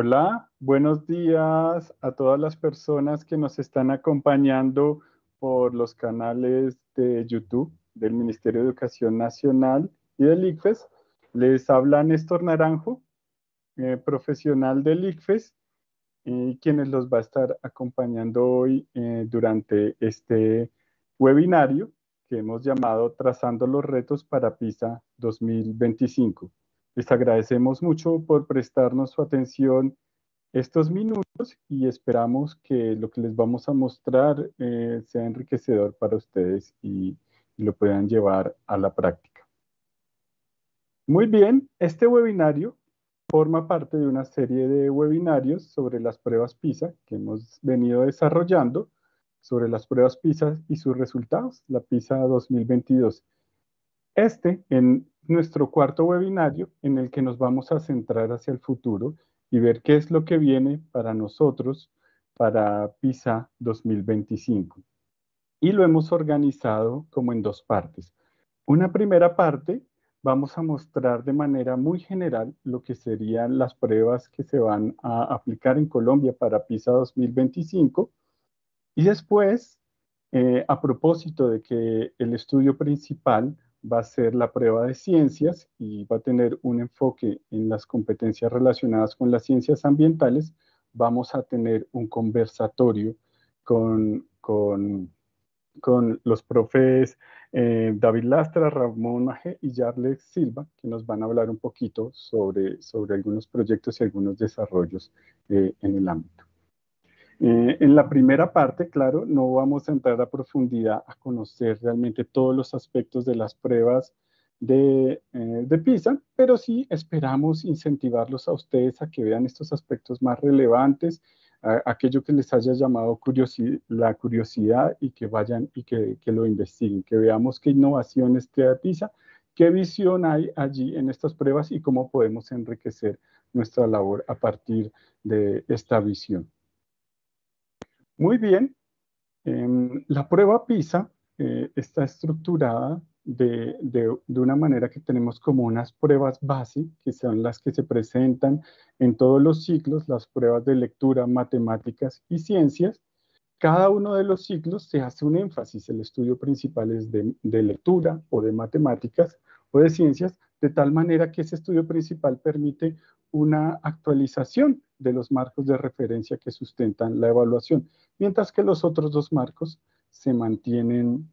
Hola, buenos días a todas las personas que nos están acompañando por los canales de YouTube del Ministerio de Educación Nacional y del ICFES. Les habla Néstor Naranjo, profesional del ICFES, y quienes los va a estar acompañando hoy durante este webinario que hemos llamado Trazando los retos para PISA 2025. Les agradecemos mucho por prestarnos su atención estos minutos y esperamos que lo que les vamos a mostrar sea enriquecedor para ustedes y lo puedan llevar a la práctica. Muy bien, este webinario forma parte de una serie de webinarios sobre las pruebas PISA que hemos venido desarrollando, sobre las pruebas PISA y sus resultados, la PISA 2022. En nuestro cuarto webinario en el que nos vamos a centrar hacia el futuro y ver qué es lo que viene para nosotros para PISA 2025. Y lo hemos organizado como en dos partes. Una primera parte, vamos a mostrar de manera muy general lo que serían las pruebas que se van a aplicar en Colombia para PISA 2025. Y después, a propósito de que el estudio principal va a ser la prueba de ciencias y va a tener un enfoque en las competencias relacionadas con las ciencias ambientales, vamos a tener un conversatorio con los profes David Lastra, Ramón Maje y Yarles Silva, que nos van a hablar un poquito sobre algunos proyectos y algunos desarrollos en el ámbito. En la primera parte, claro, no vamos a entrar a profundidad a conocer realmente todos los aspectos de las pruebas de PISA, pero sí esperamos incentivarlos a ustedes a que vean estos aspectos más relevantes, aquello que les haya llamado la curiosidad y que vayan y que lo investiguen, que veamos qué innovaciones trae PISA, qué visión hay allí en estas pruebas y cómo podemos enriquecer nuestra labor a partir de esta visión. Muy bien, la prueba PISA está estructurada de una manera que tenemos como unas pruebas base, que son las que se presentan en todos los ciclos, las pruebas de lectura, matemáticas y ciencias. Cada uno de los ciclos se hace un énfasis, el estudio principal es de lectura o de matemáticas o de ciencias, de tal manera que ese estudio principal permite una actualización de los marcos de referencia que sustentan la evaluación, mientras que los otros dos marcos se mantienen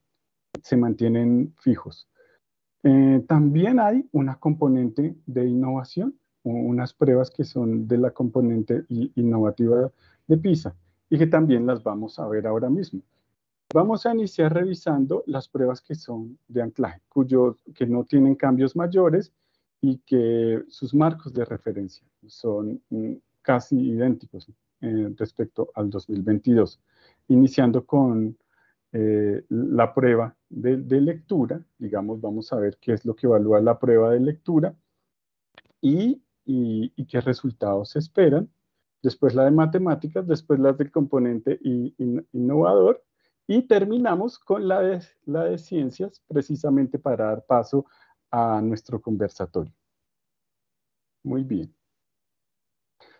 fijos. También hay una componente de innovación, unas pruebas que son de la componente innovativa de PISA y que también las vamos a ver ahora mismo. Vamos a iniciar revisando las pruebas que son de anclaje, que no tienen cambios mayores y que sus marcos de referencia son casi idénticos respecto al 2022, iniciando con la prueba de lectura. Digamos, vamos a ver qué es lo que evalúa la prueba de lectura y qué resultados se esperan. Después la de matemáticas, después las del componente innovador y terminamos con la de ciencias, precisamente para dar paso a nuestro conversatorio. Muy bien.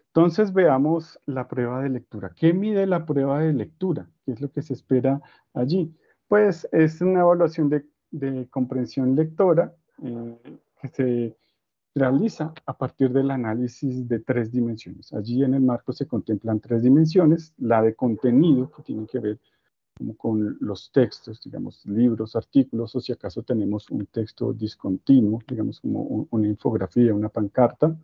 Entonces veamos la prueba de lectura. ¿Qué mide la prueba de lectura? ¿Qué es lo que se espera allí? Pues es una evaluación de comprensión lectora que se realiza a partir del análisis de tres dimensiones. Allí en el marco se contemplan tres dimensiones, la de contenido, que tiene que ver como con los textos, digamos, libros, artículos, o si acaso tenemos un texto discontinuo, digamos, como una infografía, una pancarta,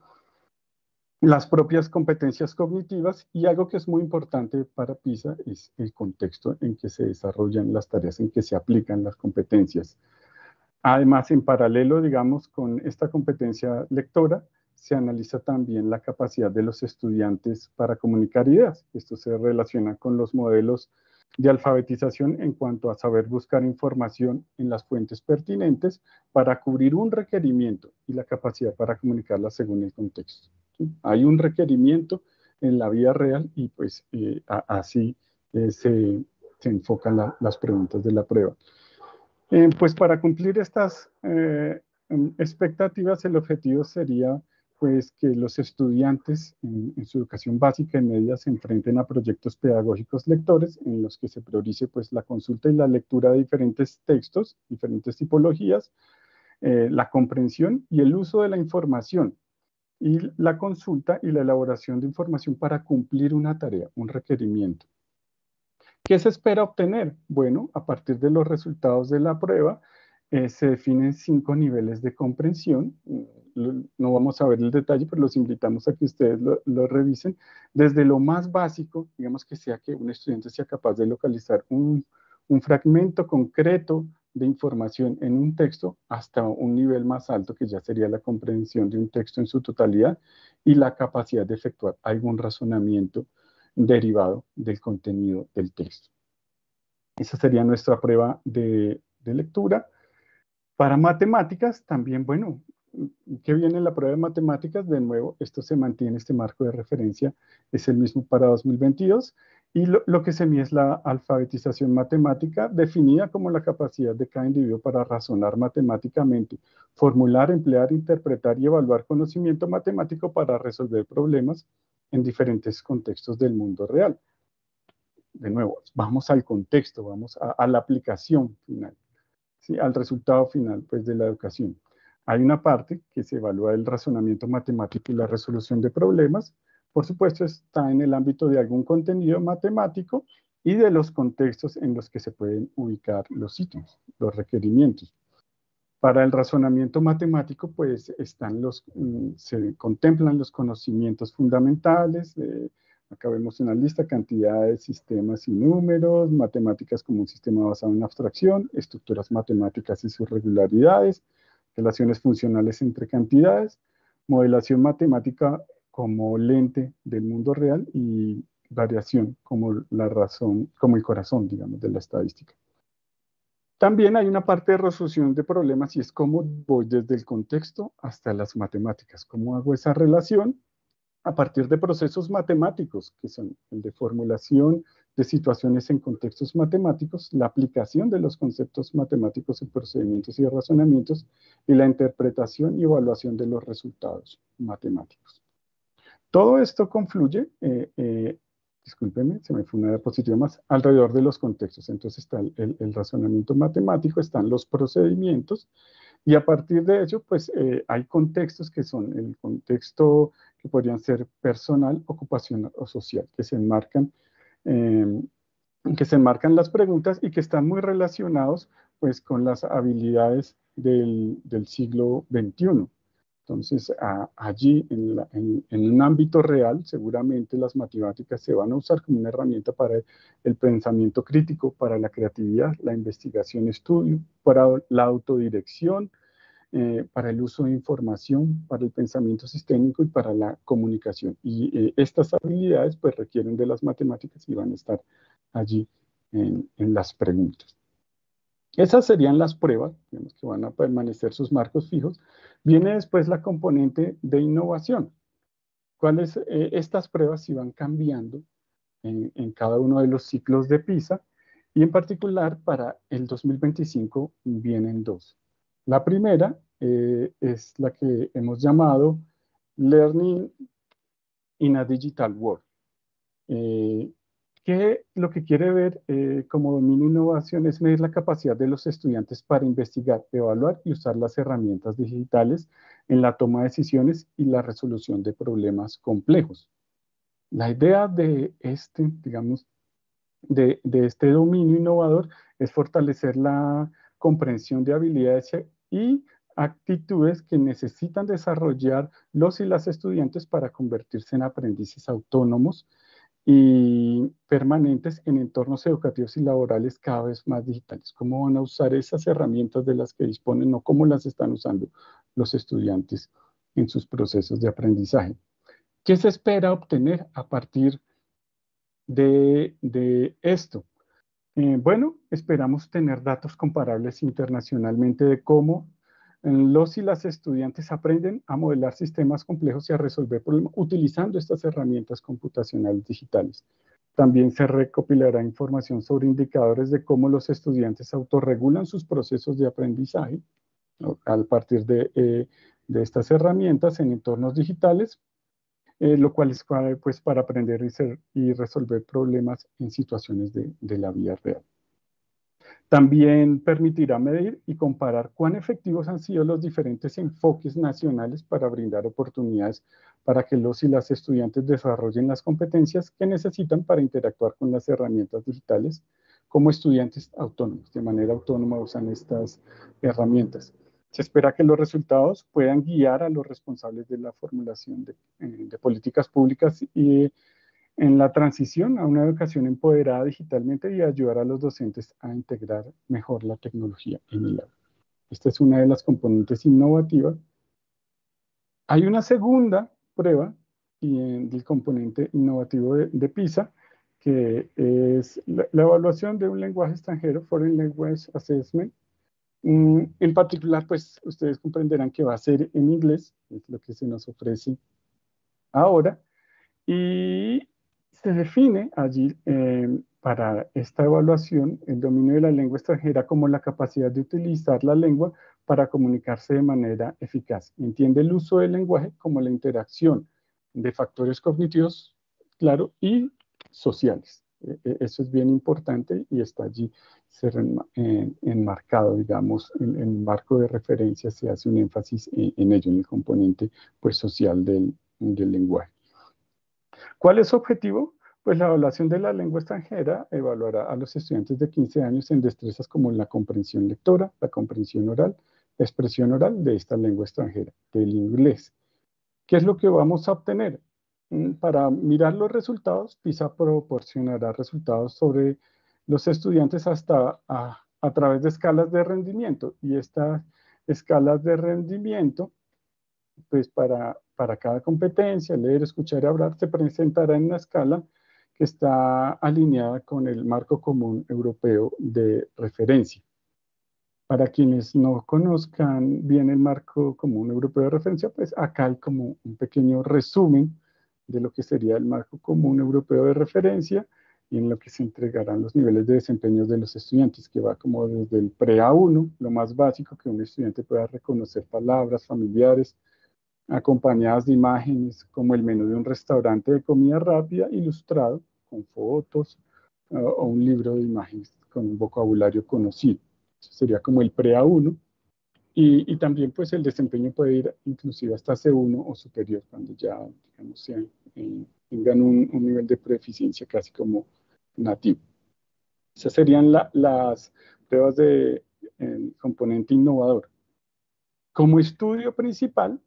las propias competencias cognitivas y algo que es muy importante para PISA es el contexto en que se desarrollan las tareas, en que se aplican las competencias. Además, en paralelo, digamos, con esta competencia lectora, se analiza también la capacidad de los estudiantes para comunicar ideas. Esto se relaciona con los modelos de alfabetización en cuanto a saber buscar información en las fuentes pertinentes para cubrir un requerimiento y la capacidad para comunicarla según el contexto. ¿Sí? Hay un requerimiento en la vida real y pues así se enfocan las preguntas de la prueba. Pues para cumplir estas expectativas, el objetivo sería pues que los estudiantes en su educación básica y media se enfrenten a proyectos pedagógicos lectores en los que se priorice pues la consulta y la lectura de diferentes textos, diferentes tipologías, la comprensión y el uso de la información y la consulta y la elaboración de información para cumplir una tarea, un requerimiento. ¿Qué se espera obtener? Bueno, a partir de los resultados de la prueba, se definen 5 niveles de comprensión. No vamos a ver el detalle, pero los invitamos a que ustedes lo revisen. Desde lo más básico, digamos que sea que un estudiante sea capaz de localizar un fragmento concreto de información en un texto, hasta un nivel más alto, que ya sería la comprensión de un texto en su totalidad, y la capacidad de efectuar algún razonamiento derivado del contenido del texto. Esa sería nuestra prueba de lectura. Para matemáticas, también, bueno, ¿qué viene en la prueba de matemáticas? De nuevo, esto se mantiene, este marco de referencia es el mismo para 2022, y lo que se mide es la alfabetización matemática, definida como la capacidad de cada individuo para razonar matemáticamente, formular, emplear, interpretar y evaluar conocimiento matemático para resolver problemas en diferentes contextos del mundo real. De nuevo, vamos al contexto, vamos a la aplicación final, ¿sí? Al resultado final pues, de la educación. Hay una parte que se evalúa el razonamiento matemático y la resolución de problemas. Por supuesto, está en el ámbito de algún contenido matemático y de los contextos en los que se pueden ubicar los ítems, los requerimientos. Para el razonamiento matemático, pues se contemplan los conocimientos fundamentales. Acá vemos una lista: cantidades, sistemas y números, matemáticas como un sistema basado en abstracción, estructuras matemáticas y sus regularidades, relaciones funcionales entre cantidades, modelación matemática como lente del mundo real y variación como la razón, como el corazón, digamos, de la estadística. También hay una parte de resolución de problemas y es cómo voy desde el contexto hasta las matemáticas. ¿Cómo hago esa relación? A partir de procesos matemáticos, que son el de formulación de situaciones en contextos matemáticos, la aplicación de los conceptos matemáticos en procedimientos y razonamientos, y la interpretación y evaluación de los resultados matemáticos. Todo esto confluye, discúlpeme, se me fue una diapositiva más, alrededor de los contextos. Entonces está el razonamiento matemático, están los procedimientos, y a partir de ello, pues hay contextos que son el contexto que podrían ser personal, ocupacional o social, eh, que se enmarcan las preguntas y que están muy relacionados pues con las habilidades del siglo XXI. Entonces, allí, en un ámbito real, seguramente las matemáticas se van a usar como una herramienta para el pensamiento crítico, para la creatividad, la investigación-estudio, para la autodirección, para el uso de información, para el pensamiento sistémico y para la comunicación. Y estas habilidades pues requieren de las matemáticas y van a estar allí en las preguntas. Esas serían las pruebas, digamos, que van a permanecer sus marcos fijos. Viene después la componente de innovación. Estas pruebas sí van cambiando en cada uno de los ciclos de PISA, y en particular para el 2025 vienen dos. La primera es la que hemos llamado Learning in a Digital World. Que lo que quiere ver como dominio innovación es medir la capacidad de los estudiantes para investigar, evaluar y usar las herramientas digitales en la toma de decisiones y la resolución de problemas complejos. La idea de digamos, de este dominio innovador es fortalecer la comprensión de habilidades y actitudes que necesitan desarrollar los y las estudiantes para convertirse en aprendices autónomos y permanentes en entornos educativos y laborales cada vez más digitales. ¿Cómo van a usar esas herramientas de las que disponen o cómo las están usando los estudiantes en sus procesos de aprendizaje? ¿Qué se espera obtener a partir de esto? Bueno, esperamos tener datos comparables internacionalmente de cómo los y las estudiantes aprenden a modelar sistemas complejos y a resolver problemas utilizando estas herramientas computacionales digitales. También se recopilará información sobre indicadores de cómo los estudiantes autorregulan sus procesos de aprendizaje, ¿no? A partir de estas herramientas en entornos digitales, lo cual es pues, para aprender y resolver problemas en situaciones de la vida real. También permitirá medir y comparar cuán efectivos han sido los diferentes enfoques nacionales para brindar oportunidades para que los y las estudiantes desarrollen las competencias que necesitan para interactuar con las herramientas digitales como estudiantes autónomos. De manera autónoma usan estas herramientas. Se espera que los resultados puedan guiar a los responsables de la formulación de políticas públicas y en la transición a una educación empoderada digitalmente y ayudar a los docentes a integrar mejor la tecnología en el aula. Esta es una de las componentes innovativas. Hay una segunda prueba del componente innovativo de PISA, que es la evaluación de un lenguaje extranjero, Foreign Language Assessment. En particular, pues ustedes comprenderán que va a ser en inglés, es lo que se nos ofrece ahora, y se define allí para esta evaluación el dominio de la lengua extranjera como la capacidad de utilizar la lengua para comunicarse de manera eficaz. Entiende el uso del lenguaje como la interacción de factores cognitivos, claro, y sociales. Eso es bien importante y está allí enmarcado, digamos, en el marco de referencia se hace un énfasis en ello, en el componente pues, social del lenguaje. ¿Cuál es su objetivo? Pues la evaluación de la lengua extranjera evaluará a los estudiantes de 15 años en destrezas como la comprensión lectora, la comprensión oral, la expresión oral de esta lengua extranjera, del inglés. ¿Qué es lo que vamos a obtener? Para mirar los resultados, PISA proporcionará resultados sobre los estudiantes hasta a través de escalas de rendimiento. Y estas escalas de rendimiento pues para cada competencia, leer, escuchar y hablar, se presentará en una escala que está alineada con el marco común europeo de referencia. Para quienes no conozcan bien el marco común europeo de referencia, pues acá hay como un pequeño resumen de lo que sería el marco común europeo de referencia y en lo que se entregarán los niveles de desempeño de los estudiantes, que va como desde el pre-A1, lo más básico, que un estudiante pueda reconocer palabras familiares, acompañadas de imágenes como el menú de un restaurante de comida rápida ilustrado con fotos o un libro de imágenes con un vocabulario conocido. Eso sería como el pre-A1 y también pues el desempeño puede ir inclusive hasta C1 o superior cuando ya digamos tengan un nivel de proficiencia casi como nativo. Esas serían las pruebas de componente innovador. Como estudio principal,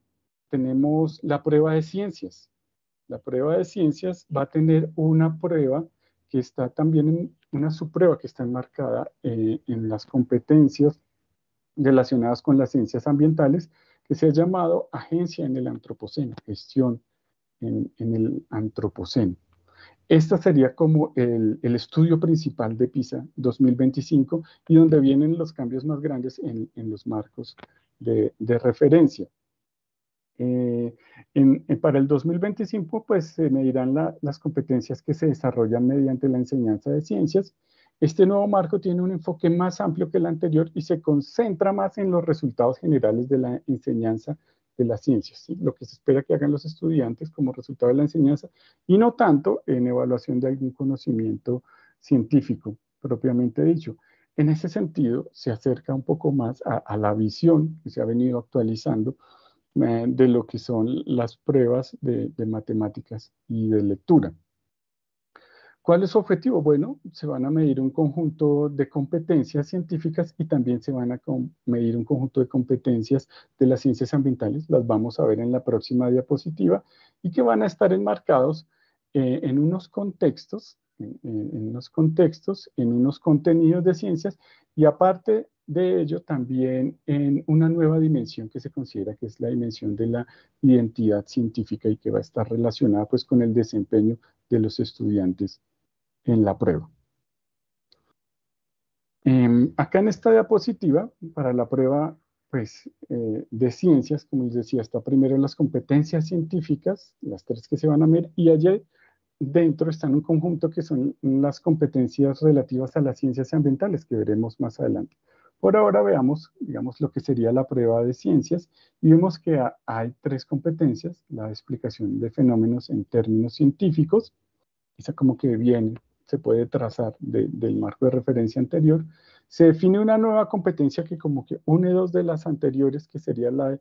tenemos la prueba de ciencias. La prueba de ciencias va a tener una prueba que está también en una subprueba que está enmarcada en las competencias relacionadas con las ciencias ambientales, que se ha llamado Agencia en el Antropoceno, gestión en el Antropoceno. Esta sería como el estudio principal de PISA 2025 y donde vienen los cambios más grandes en los marcos de referencia. Para el 2025, pues se medirán las competencias que se desarrollan mediante la enseñanza de ciencias. Este nuevo marco tiene un enfoque más amplio que el anterior y se concentra más en los resultados generales de la enseñanza de las ciencias, ¿sí? Lo que se espera que hagan los estudiantes como resultado de la enseñanza y no tanto en evaluación de algún conocimiento científico propiamente dicho. En ese sentido, se acerca un poco más a la visión que se ha venido actualizando de lo que son las pruebas de matemáticas y de lectura. ¿Cuál es su objetivo? Bueno, se van a medir un conjunto de competencias científicas y también se van a medir un conjunto de competencias de las ciencias ambientales, las vamos a ver en la próxima diapositiva, y que van a estar enmarcados en unos contextos, en unos contenidos de ciencias, y aparte de ello también en una nueva dimensión que se considera que es la dimensión de la identidad científica y que va a estar relacionada pues con el desempeño de los estudiantes en la prueba. Acá en esta diapositiva, para la prueba pues, de ciencias, como les decía, está primero las competencias científicas, las tres que se van a medir, y allí dentro están un conjunto que son las competencias relativas a las ciencias ambientales, que veremos más adelante. Por ahora veamos, digamos, lo que sería la prueba de ciencias y vemos que hay tres competencias: la explicación de fenómenos en términos científicos, esa como que viene, se puede trazar del marco de referencia anterior. Se define una nueva competencia que como que une dos de las anteriores, que sería la de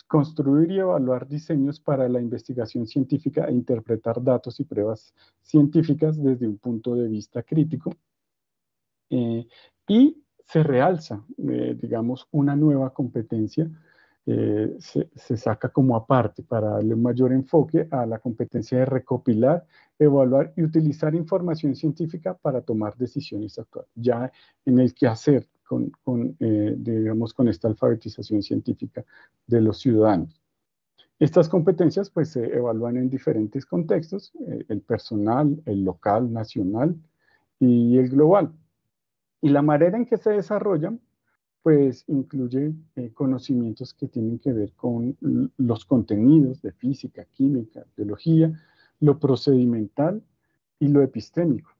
construir y evaluar diseños para la investigación científica e interpretar datos y pruebas científicas desde un punto de vista crítico. Y se realza, digamos, una nueva competencia, se saca como aparte para darle un mayor enfoque a la competencia de recopilar, evaluar y utilizar información científica para tomar decisiones actuales, ya en el quehacer digamos, con esta alfabetización científica de los ciudadanos. Estas competencias pues se evalúan en diferentes contextos: el personal, el local, nacional y el global. Y la manera en que se desarrollan, pues incluye conocimientos que tienen que ver con los contenidos de física, química, biología, lo procedimental y lo epistémico.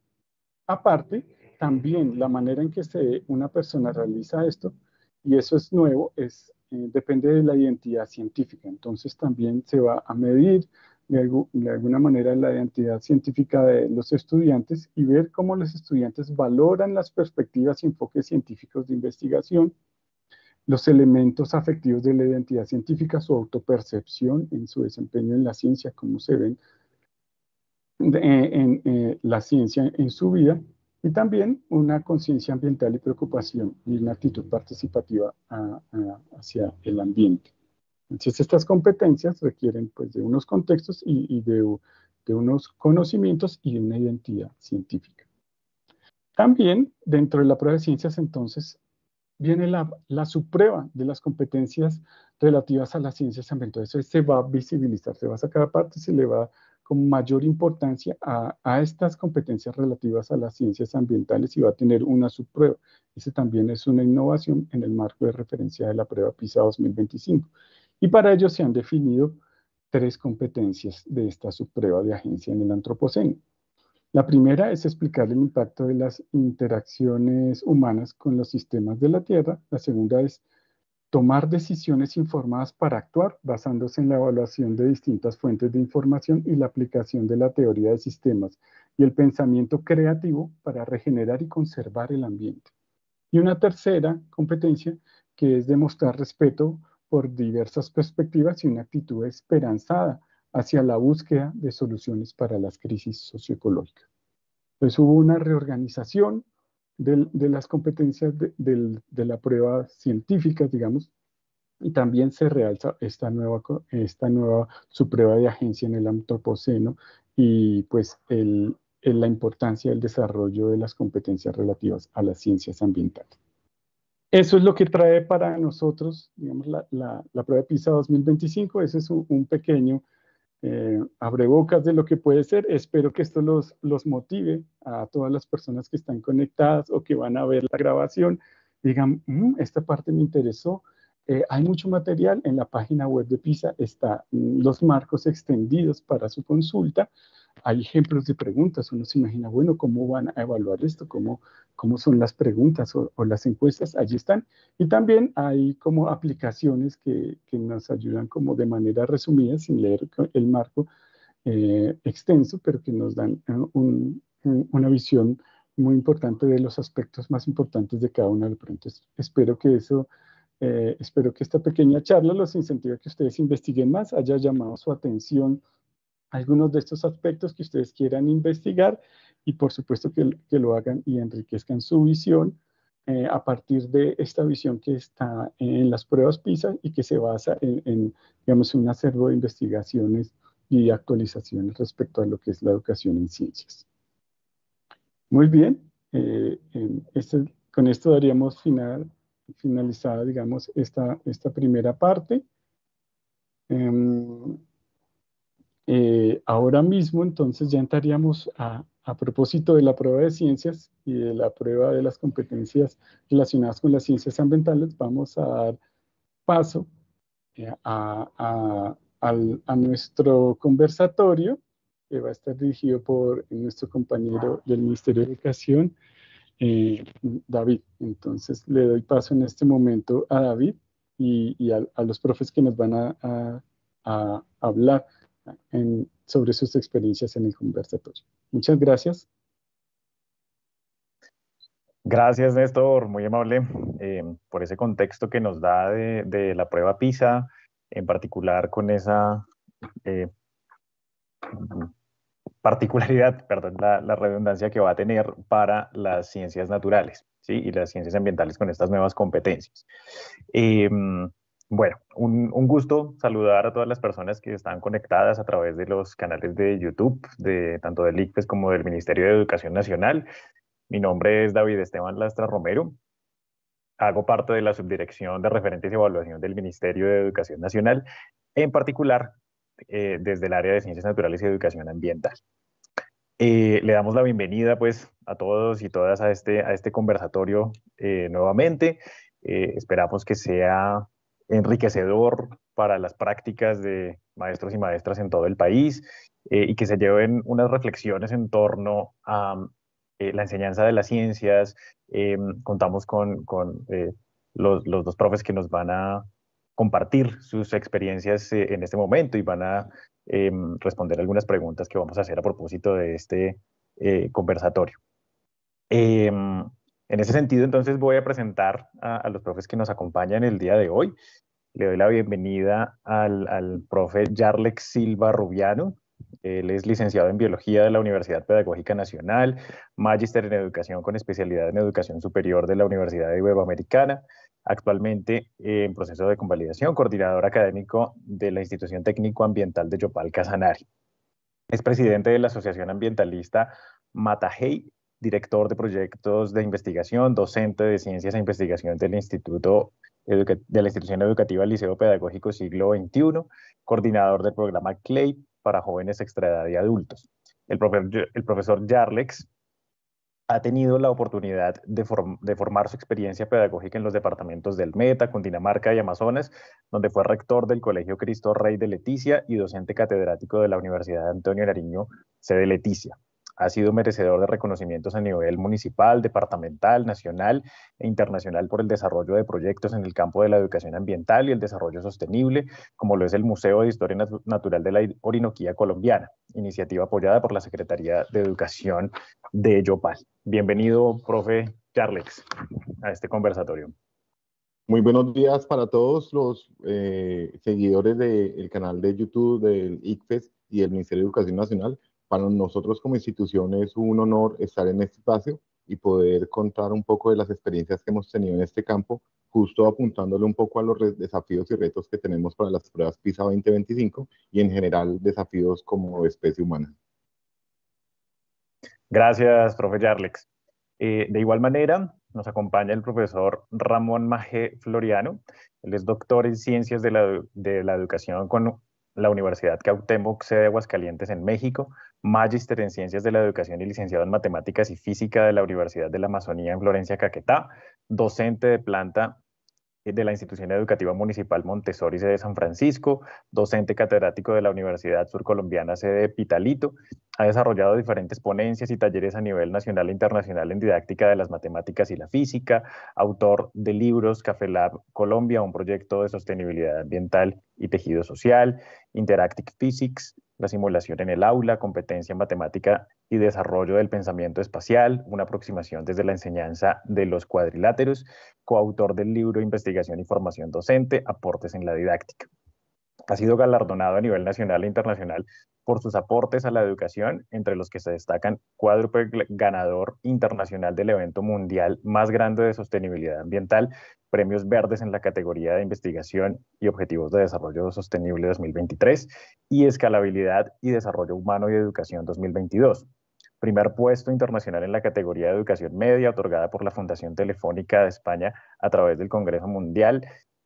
Aparte, también la manera en que una persona realiza esto, y eso es nuevo, depende de la identidad científica. Entonces también se va a medir de alguna manera la identidad científica de los estudiantes y ver cómo los estudiantes valoran las perspectivas y enfoques científicos de investigación, los elementos afectivos de la identidad científica, su autopercepción en su desempeño en la ciencia, cómo se ven en la ciencia en su vida, y también una conciencia ambiental y preocupación y una actitud participativa hacia el ambiente. Entonces, estas competencias requieren pues, de unos contextos y de unos conocimientos y de una identidad científica. También, dentro de la prueba de ciencias, entonces, viene la subprueba de las competencias relativas a las ciencias ambientales. Entonces, se va a visibilizar, se va a sacar aparte, se le va con mayor importancia a estas competencias relativas a las ciencias ambientales y va a tener una subprueba. Ese también es una innovación en el marco de referencia de la prueba PISA 2025. Y para ello se han definido tres competencias de esta subprueba de agencia en el antropoceno. La primera es explicar el impacto de las interacciones humanas con los sistemas de la Tierra. La segunda es tomar decisiones informadas para actuar, basándose en la evaluación de distintas fuentes de información y la aplicación de la teoría de sistemas y el pensamiento creativo para regenerar y conservar el ambiente. Y una tercera competencia, que es demostrar respeto por diversas perspectivas y una actitud esperanzada hacia la búsqueda de soluciones para las crisis socioecológicas. Entonces hubo una reorganización de las competencias de la prueba científica, digamos, y también se realza esta nueva subprueba de agencia en el antropoceno y pues la importancia del desarrollo de las competencias relativas a las ciencias ambientales. Eso es lo que trae para nosotros, digamos, la prueba de PISA 2025. Ese es un pequeño abrebocas de lo que puede ser. Espero que esto los motive a todas las personas que están conectadas o que van a ver la grabación. Digan, esta parte me interesó. Hay mucho material en la página web de PISA, están los marcos extendidos para su consulta. Hay ejemplos de preguntas. Uno se imagina, bueno, ¿cómo van a evaluar esto? ¿Cómo son las preguntas o las encuestas? Allí están. Y también hay como aplicaciones que nos ayudan como de manera resumida, sin leer el marco extenso, pero que nos dan una visión muy importante de los aspectos más importantes de cada una de las preguntas. Espero que esta pequeña charla los incentive a que ustedes investiguen más, haya llamado su atención algunos de estos aspectos que ustedes quieran investigar y por supuesto que lo hagan y enriquezcan su visión a partir de esta visión que está en las pruebas PISA y que se basa digamos, un acervo de investigaciones y actualizaciones respecto a lo que es la educación en ciencias. Muy bien, con esto daríamos finalizada, digamos, esta primera parte. Ahora mismo, entonces, ya entraríamos a propósito de la prueba de ciencias y de la prueba de las competencias relacionadas con las ciencias ambientales. Vamos a dar paso a nuestro conversatorio, que va a estar dirigido por nuestro compañero del Ministerio de Educación, David. Entonces le doy paso en este momento a David y a los profes que nos van a hablar sobre sus experiencias en el conversatorio. Muchas gracias. Gracias, Néstor, muy amable por ese contexto que nos da de la prueba PISA, en particular con esa eh, particularidad, perdón, la redundancia que va a tener para las ciencias naturales, ¿sí? Y las ciencias ambientales con estas nuevas competencias. Eh, bueno, un gusto saludar a todas las personas que están conectadas a través de los canales de YouTube, tanto del ICFES como del Ministerio de Educación Nacional. Mi nombre es David Esteban Lastra Romero. Hago parte de la Subdirección de Referentes y Evaluación del Ministerio de Educación Nacional, en particular desde el área de Ciencias Naturales y Educación Ambiental. Le damos la bienvenida pues a todos y todas a este conversatorio nuevamente. Esperamos que sea enriquecedor para las prácticas de maestros y maestras en todo el país y que se lleven unas reflexiones en torno a la enseñanza de las ciencias. Contamos con los dos profes que nos van a compartir sus experiencias en este momento y van a responder algunas preguntas que vamos a hacer a propósito de este conversatorio. En ese sentido, entonces voy a presentar a los profes que nos acompañan el día de hoy. Le doy la bienvenida al profe Yarlex Silva Rubiano. Él es licenciado en Biología de la Universidad Pedagógica Nacional, magíster en Educación con especialidad en Educación Superior de la Universidad Iberoamericana, actualmente en proceso de convalidación, coordinador académico de la Institución Técnico Ambiental de Yopal Casanare. Es presidente de la Asociación Ambientalista Matajey, director de proyectos de investigación, docente de Ciencias e Investigación del de la Institución Educativa Liceo Pedagógico Siglo XXI, coordinador del programa CLAY para jóvenes extraedad y adultos. El profesor Yarlex ha tenido la oportunidad de formar su experiencia pedagógica en los departamentos del Meta, Cundinamarca y Amazonas, donde fue rector del Colegio Cristo Rey de Leticia y docente catedrático de la Universidad Antonio Nariño, sede Leticia. Ha sido merecedor de reconocimientos a nivel municipal, departamental, nacional e internacional por el desarrollo de proyectos en el campo de la educación ambiental y el desarrollo sostenible, como lo es el Museo de Historia Natural de la Orinoquía Colombiana, iniciativa apoyada por la Secretaría de Educación de Yopal. Bienvenido, profe Yarlex, a este conversatorio. Muy buenos días para todos los seguidores del canal de YouTube del ICFES y del Ministerio de Educación Nacional. Para nosotros como institución es un honor estar en este espacio y poder contar un poco de las experiencias que hemos tenido en este campo, justo apuntándole un poco a los desafíos y retos que tenemos para las pruebas PISA 2025 y en general desafíos como especie humana. Gracias, profe Yarlex. De igual manera, nos acompaña el profesor Ramón Majé Floriano. Él es doctor en Ciencias de la Educación con la Universidad Cuauhtémoc, sede de Aguascalientes en México, magíster en Ciencias de la Educación y licenciado en Matemáticas y Física de la Universidad de la Amazonía en Florencia, Caquetá, docente de planta de la Institución Educativa Municipal Montessori, sede de San Francisco, docente catedrático de la Universidad Surcolombiana, sede de Pitalito. Ha desarrollado diferentes ponencias y talleres a nivel nacional e internacional en didáctica de las matemáticas y la física, autor de libros Café Lab Colombia, un proyecto de sostenibilidad ambiental y tejido social, Interactive Physics, la simulación en el aula, competencia en matemática y desarrollo del pensamiento espacial, una aproximación desde la enseñanza de los cuadriláteros, coautor del libro Investigación y Formación Docente, aportes en la didáctica. Ha sido galardonado a nivel nacional e internacional por sus aportes a la educación, entre los que se destacan cuádruple ganador internacional del evento mundial más grande de sostenibilidad ambiental, premios verdes en la categoría de investigación y objetivos de desarrollo sostenible 2023 y escalabilidad y desarrollo humano y educación 2022. Primer puesto internacional en la categoría de educación media, otorgada por la Fundación Telefónica de España a través del Congreso Mundial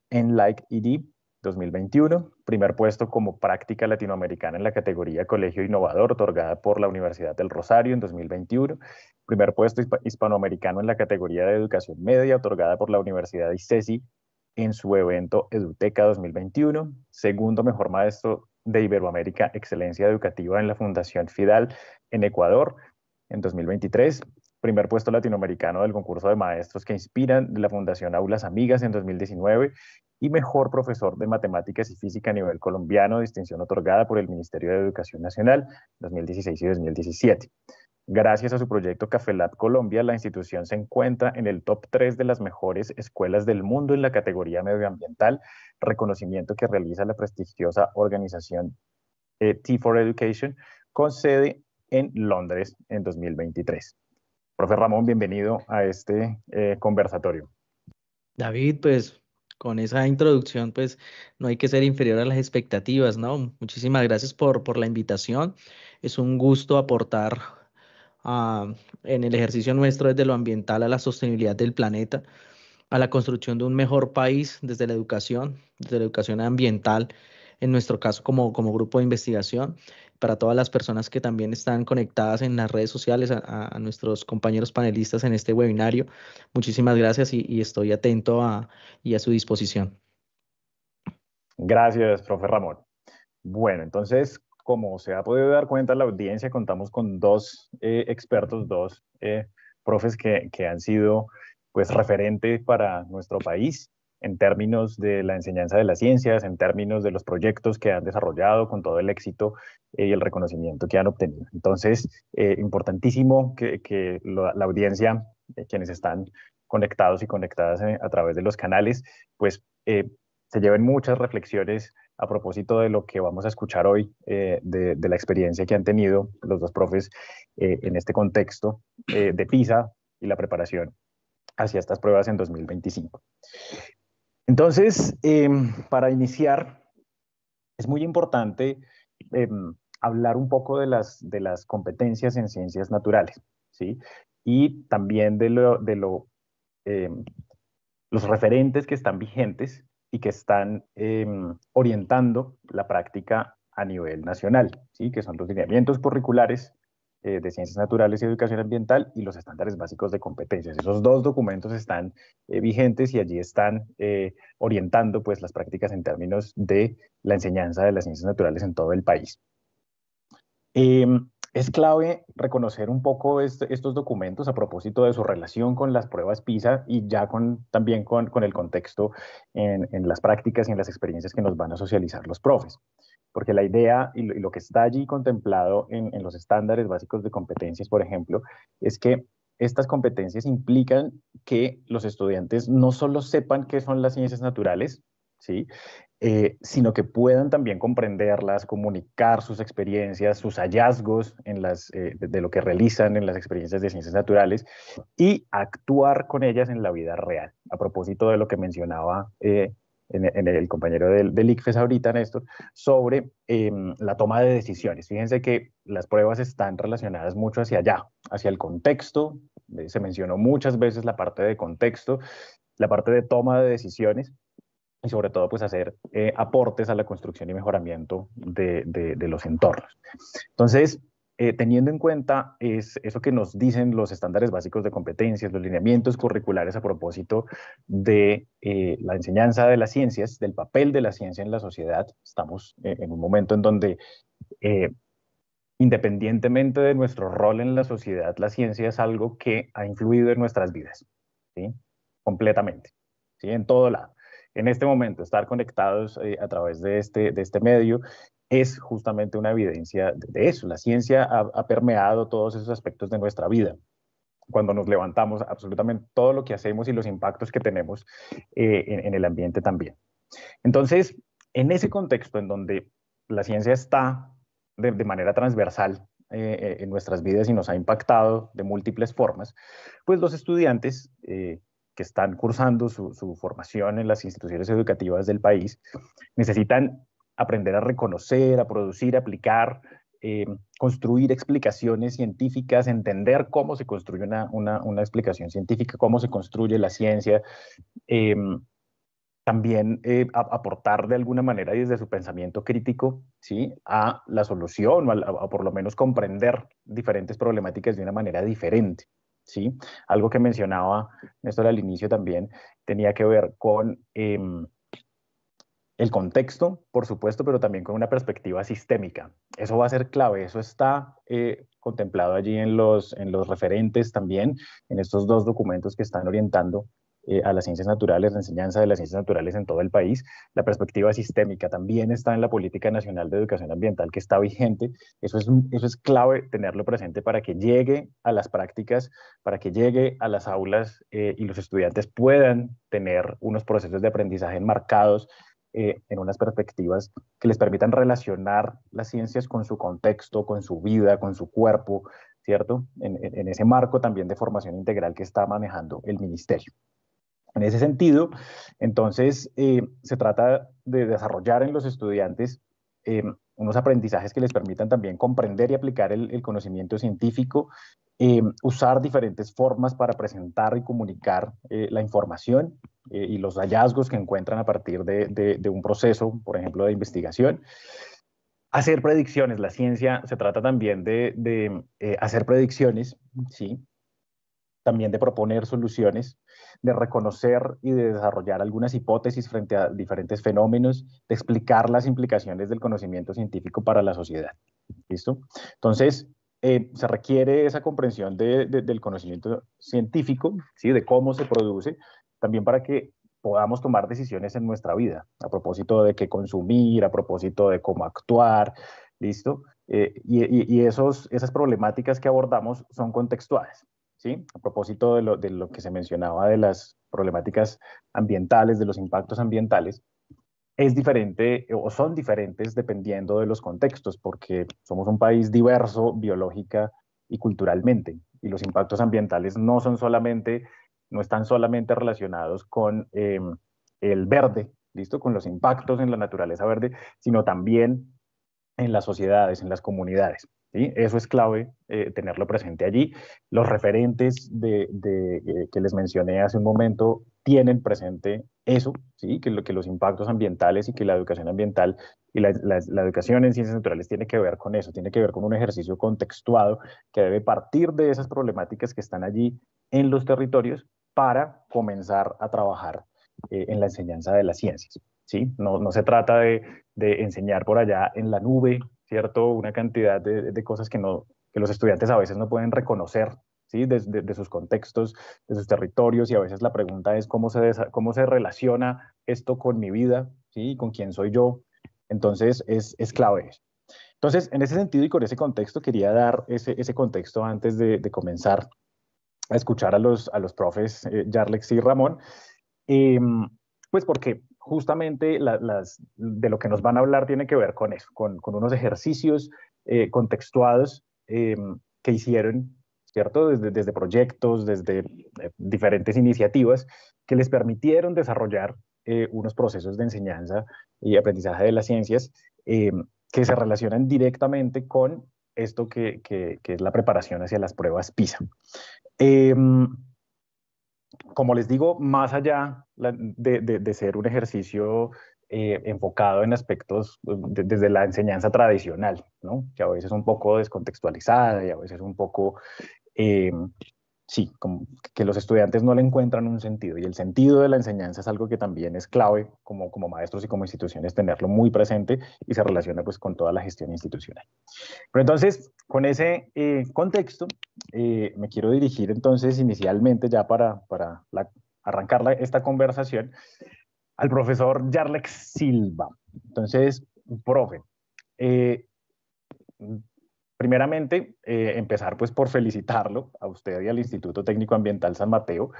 en Like ED 2021, primer puesto como práctica latinoamericana en la categoría Colegio Innovador, otorgada por la Universidad del Rosario en 2021, primer puesto hispanoamericano en la categoría de Educación Media, otorgada por la Universidad ICESI en su evento Eduteca 2021, segundo mejor maestro de Iberoamérica Excelencia Educativa en la Fundación FIDAL en Ecuador en 2023, primer puesto latinoamericano del concurso de maestros que inspiran de la Fundación Aulas Amigas en 2019 y mejor profesor de matemáticas y física a nivel colombiano, distinción otorgada por el Ministerio de Educación Nacional 2016 y 2017. Gracias a su proyecto Café Lab Colombia, la institución se encuentra en el top 3 de las mejores escuelas del mundo en la categoría medioambiental, reconocimiento que realiza la prestigiosa organización T4 Education, con sede en Londres en 2023. Profe Ramón, bienvenido a este conversatorio. David, pues con esa introducción, pues no hay que ser inferior a las expectativas, ¿no? Muchísimas gracias por la invitación. Es un gusto aportar en el ejercicio nuestro desde lo ambiental a la sostenibilidad del planeta, a la construcción de un mejor país desde la educación ambiental, en nuestro caso como grupo de investigación, para todas las personas que también están conectadas en las redes sociales, a nuestros compañeros panelistas en este webinario. Muchísimas gracias y estoy atento y a su disposición. Gracias, profe Ramón. Bueno, entonces, como se ha podido dar cuenta la audiencia, contamos con dos expertos, dos profes que han sido pues referentes para nuestro país en términos de la enseñanza de las ciencias, en términos de los proyectos que han desarrollado con todo el éxito y el reconocimiento que han obtenido. Entonces, importantísimo que la audiencia, quienes están conectados y conectadas a través de los canales, pues se lleven muchas reflexiones a propósito de lo que vamos a escuchar hoy, de la experiencia que han tenido los dos profes en este contexto de PISA y la preparación hacia estas pruebas en 2025. Entonces, para iniciar, es muy importante hablar un poco de las competencias en ciencias naturales, ¿sí? Y también de los referentes que están vigentes y que están orientando la práctica a nivel nacional, ¿sí? Que son los lineamientos curriculares de Ciencias Naturales y Educación Ambiental y los estándares básicos de competencias. Esos dos documentos están vigentes y allí están orientando pues, las prácticas en términos de la enseñanza de las ciencias naturales en todo el país. Es clave reconocer un poco estos documentos a propósito de su relación con las pruebas PISA y ya también con el contexto en las prácticas y en las experiencias que nos van a socializar los profes. Porque la idea y lo que está allí contemplado en los estándares básicos de competencias, por ejemplo, es que estas competencias implican que los estudiantes no solo sepan qué son las ciencias naturales, ¿sí? Sino que puedan también comprenderlas, comunicar sus experiencias, sus hallazgos de lo que realizan en las experiencias de ciencias naturales y actuar con ellas en la vida real. A propósito de lo que mencionaba en el compañero del ICFES ahorita, Néstor, sobre la toma de decisiones. Fíjense que las pruebas están relacionadas mucho hacia allá, hacia el contexto. Se mencionó muchas veces la parte de contexto, la parte de toma de decisiones, y sobre todo pues hacer aportes a la construcción y mejoramiento de los entornos. Entonces, teniendo en cuenta eso que nos dicen los estándares básicos de competencias, los lineamientos curriculares a propósito de la enseñanza de las ciencias, del papel de la ciencia en la sociedad, estamos en un momento en donde independientemente de nuestro rol en la sociedad, la ciencia es algo que ha influido en nuestras vidas, ¿sí? Completamente, ¿sí? En todo lado. En este momento, estar conectados a través de este medio es justamente una evidencia de eso. La ciencia ha permeado todos esos aspectos de nuestra vida. Cuando nos levantamos, absolutamente todo lo que hacemos y los impactos que tenemos en el ambiente también. Entonces, en ese contexto en donde la ciencia está de manera transversal en nuestras vidas y nos ha impactado de múltiples formas, pues los estudiantes que están cursando su formación en las instituciones educativas del país necesitan aprender a reconocer, a producir, a aplicar, construir explicaciones científicas, entender cómo se construye una explicación científica, cómo se construye la ciencia, también aportar de alguna manera desde su pensamiento crítico, ¿sí? A la solución o a por lo menos comprender diferentes problemáticas de una manera diferente, ¿sí? Algo que mencionaba Néstor al inicio también tenía que ver con el contexto, por supuesto, pero también con una perspectiva sistémica. Eso va a ser clave, eso está contemplado allí en los referentes también, en estos dos documentos que están orientando a las ciencias naturales, la enseñanza de las ciencias naturales en todo el país. La perspectiva sistémica también está en la Política Nacional de Educación Ambiental que está vigente. Eso es clave tenerlo presente para que llegue a las prácticas, para que llegue a las aulas y los estudiantes puedan tener unos procesos de aprendizaje enmarcados en unas perspectivas que les permitan relacionar las ciencias con su contexto, con su vida, con su cuerpo, ¿cierto? En ese marco también de formación integral que está manejando el ministerio. En ese sentido, entonces, se trata de desarrollar en los estudiantes unos aprendizajes que les permitan también comprender y aplicar el conocimiento científico, usar diferentes formas para presentar y comunicar la información y los hallazgos que encuentran a partir de un proceso, por ejemplo, de investigación. Hacer predicciones, la ciencia se trata también de hacer predicciones, ¿sí? También de proponer soluciones, de reconocer y de desarrollar algunas hipótesis frente a diferentes fenómenos, de explicar las implicaciones del conocimiento científico para la sociedad. ¿Listo? Entonces, se requiere esa comprensión del conocimiento científico, ¿sí? De cómo se produce, también para que podamos tomar decisiones en nuestra vida, a propósito de qué consumir, a propósito de cómo actuar, ¿listo? Esas problemáticas que abordamos son contextuales. ¿Sí? A propósito de lo que se mencionaba de las problemáticas ambientales, de los impactos ambientales, es diferente o son diferentes dependiendo de los contextos, porque somos un país diverso biológica y culturalmente, y los impactos ambientales no están solamente relacionados con el verde, ¿listo? Con los impactos en la naturaleza verde, sino también en las sociedades, en las comunidades. ¿Sí? Eso es clave tenerlo presente allí. Los referentes que les mencioné hace un momento tienen presente eso, ¿sí? Que los impactos ambientales y que la educación ambiental y la educación en ciencias naturales tiene que ver con eso, tiene que ver con un ejercicio contextuado que debe partir de esas problemáticas que están allí en los territorios para comenzar a trabajar en la enseñanza de las ciencias. ¿Sí? No se trata de enseñar por allá en la nube, ¿cierto? Una cantidad de cosas que los estudiantes a veces no pueden reconocer, ¿sí? De sus contextos, de sus territorios, y a veces la pregunta es cómo se relaciona esto con mi vida, ¿sí? Con quién soy yo. Entonces, es clave eso. Entonces, en ese sentido y con ese contexto, quería dar ese contexto antes de comenzar a escuchar a los profes Yarlex y Ramón, pues porque justamente de lo que nos van a hablar tiene que ver con eso, con unos ejercicios contextuados que hicieron, ¿cierto? Desde proyectos, desde diferentes iniciativas que les permitieron desarrollar unos procesos de enseñanza y aprendizaje de las ciencias que se relacionan directamente con esto que es la preparación hacia las pruebas PISA. Como les digo, más allá de ser un ejercicio enfocado en aspectos desde la enseñanza tradicional, ¿no? Que a veces es un poco descontextualizada y a veces un poco, sí, como que los estudiantes no le encuentran un sentido. Y el sentido de la enseñanza es algo que también es clave como maestros y como instituciones tenerlo muy presente y se relaciona pues con toda la gestión institucional. Pero entonces, con ese contexto, me quiero dirigir entonces inicialmente ya para arrancar esta conversación al profesor Yarlex Silva. Entonces, profe, primeramente, empezar pues por felicitarlo a usted y al Instituto Técnico Ambiental San Mateo,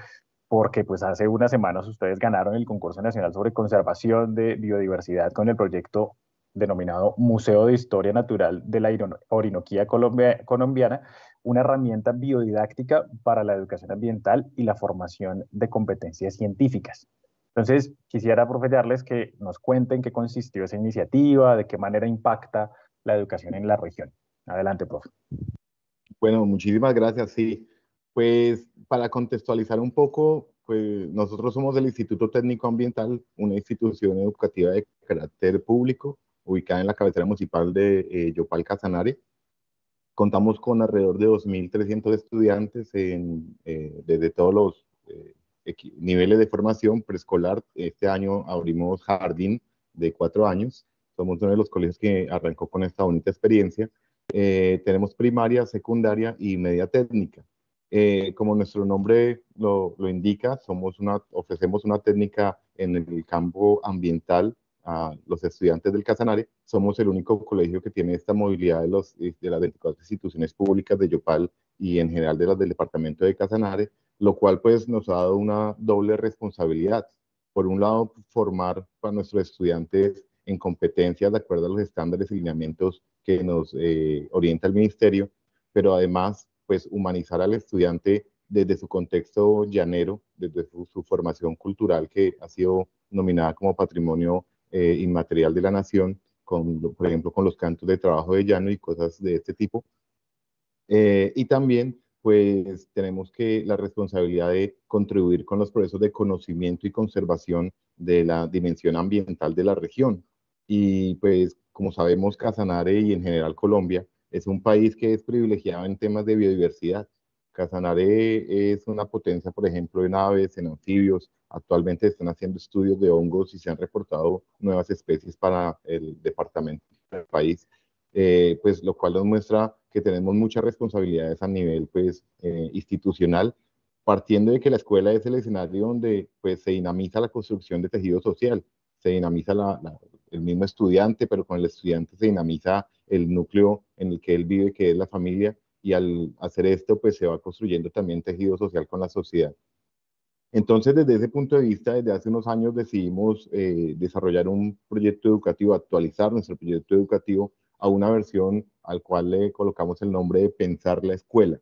porque pues hace unas semanas ustedes ganaron el concurso nacional sobre conservación de biodiversidad con el proyecto denominado Museo de Historia Natural de la Orinoquía Colombiana, una herramienta biodidáctica para la educación ambiental y la formación de competencias científicas. Entonces, quisiera aprovecharles que nos cuenten qué consistió esa iniciativa, de qué manera impacta la educación en la región. Adelante, profe. Bueno, muchísimas gracias. Sí, pues para contextualizar un poco, pues nosotros somos el Instituto Técnico Ambiental, una institución educativa de carácter público ubicada en la cabecera municipal de Yopal Casanare. Contamos con alrededor de 2.300 estudiantes desde todos los niveles de formación preescolar. Este año abrimos jardín de 4 años. Somos uno de los colegios que arrancó con esta bonita experiencia. Tenemos primaria, secundaria y media técnica. Como nuestro nombre lo indica, ofrecemos una técnica en el campo ambiental a los estudiantes del Casanare. Somos el único colegio que tiene esta movilidad de las 24 instituciones públicas de Yopal y en general de las del departamento de Casanare, lo cual pues nos ha dado una doble responsabilidad. Por un lado, formar para nuestros estudiantes en competencias de acuerdo a los estándares y lineamientos que nos orienta el ministerio, pero además pues humanizar al estudiante desde su contexto llanero, desde su formación cultural que ha sido nominada como patrimonio inmaterial de la nación, por ejemplo, con los cantos de trabajo de llano y cosas de este tipo. Y también, pues, tenemos la responsabilidad de contribuir con los procesos de conocimiento y conservación de la dimensión ambiental de la región. Y, pues, como sabemos, Casanare y en general Colombia es un país que es privilegiado en temas de biodiversidad. Casanare es una potencia, por ejemplo, en aves, en anfibios. Actualmente están haciendo estudios de hongos y se han reportado nuevas especies para el departamento del país, pues lo cual nos muestra que tenemos muchas responsabilidades a nivel pues, institucional, partiendo de que la escuela es el escenario donde pues, se dinamiza la construcción de tejido social, se dinamiza el mismo estudiante, pero con el estudiante se dinamiza el núcleo en el que él vive, que es la familia, y al hacer esto, pues se va construyendo también tejido social con la sociedad. Entonces, desde ese punto de vista, desde hace unos años decidimos desarrollar un proyecto educativo, actualizar nuestro proyecto educativo a una versión al cual le colocamos el nombre de Pensar la Escuela.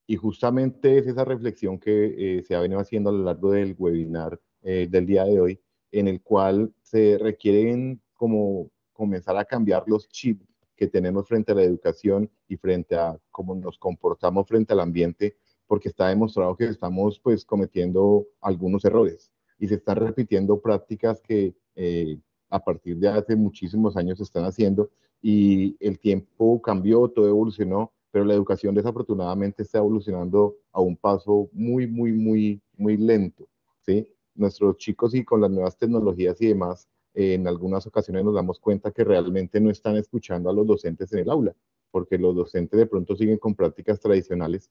Y justamente es esa reflexión que se ha venido haciendo a lo largo del webinar del día de hoy, en el cual se requieren como comenzar a cambiar los chips que tenemos frente a la educación y frente a cómo nos comportamos frente al ambiente, porque está demostrado que estamos pues cometiendo algunos errores y se están repitiendo prácticas que a partir de hace muchísimos años se están haciendo y el tiempo cambió, todo evolucionó, pero la educación desafortunadamente está evolucionando a un paso muy lento, ¿sí? Nuestros chicos y con las nuevas tecnologías y demás, en algunas ocasiones nos damos cuenta que realmente no están escuchando a los docentes en el aula, porque los docentes de pronto siguen con prácticas tradicionales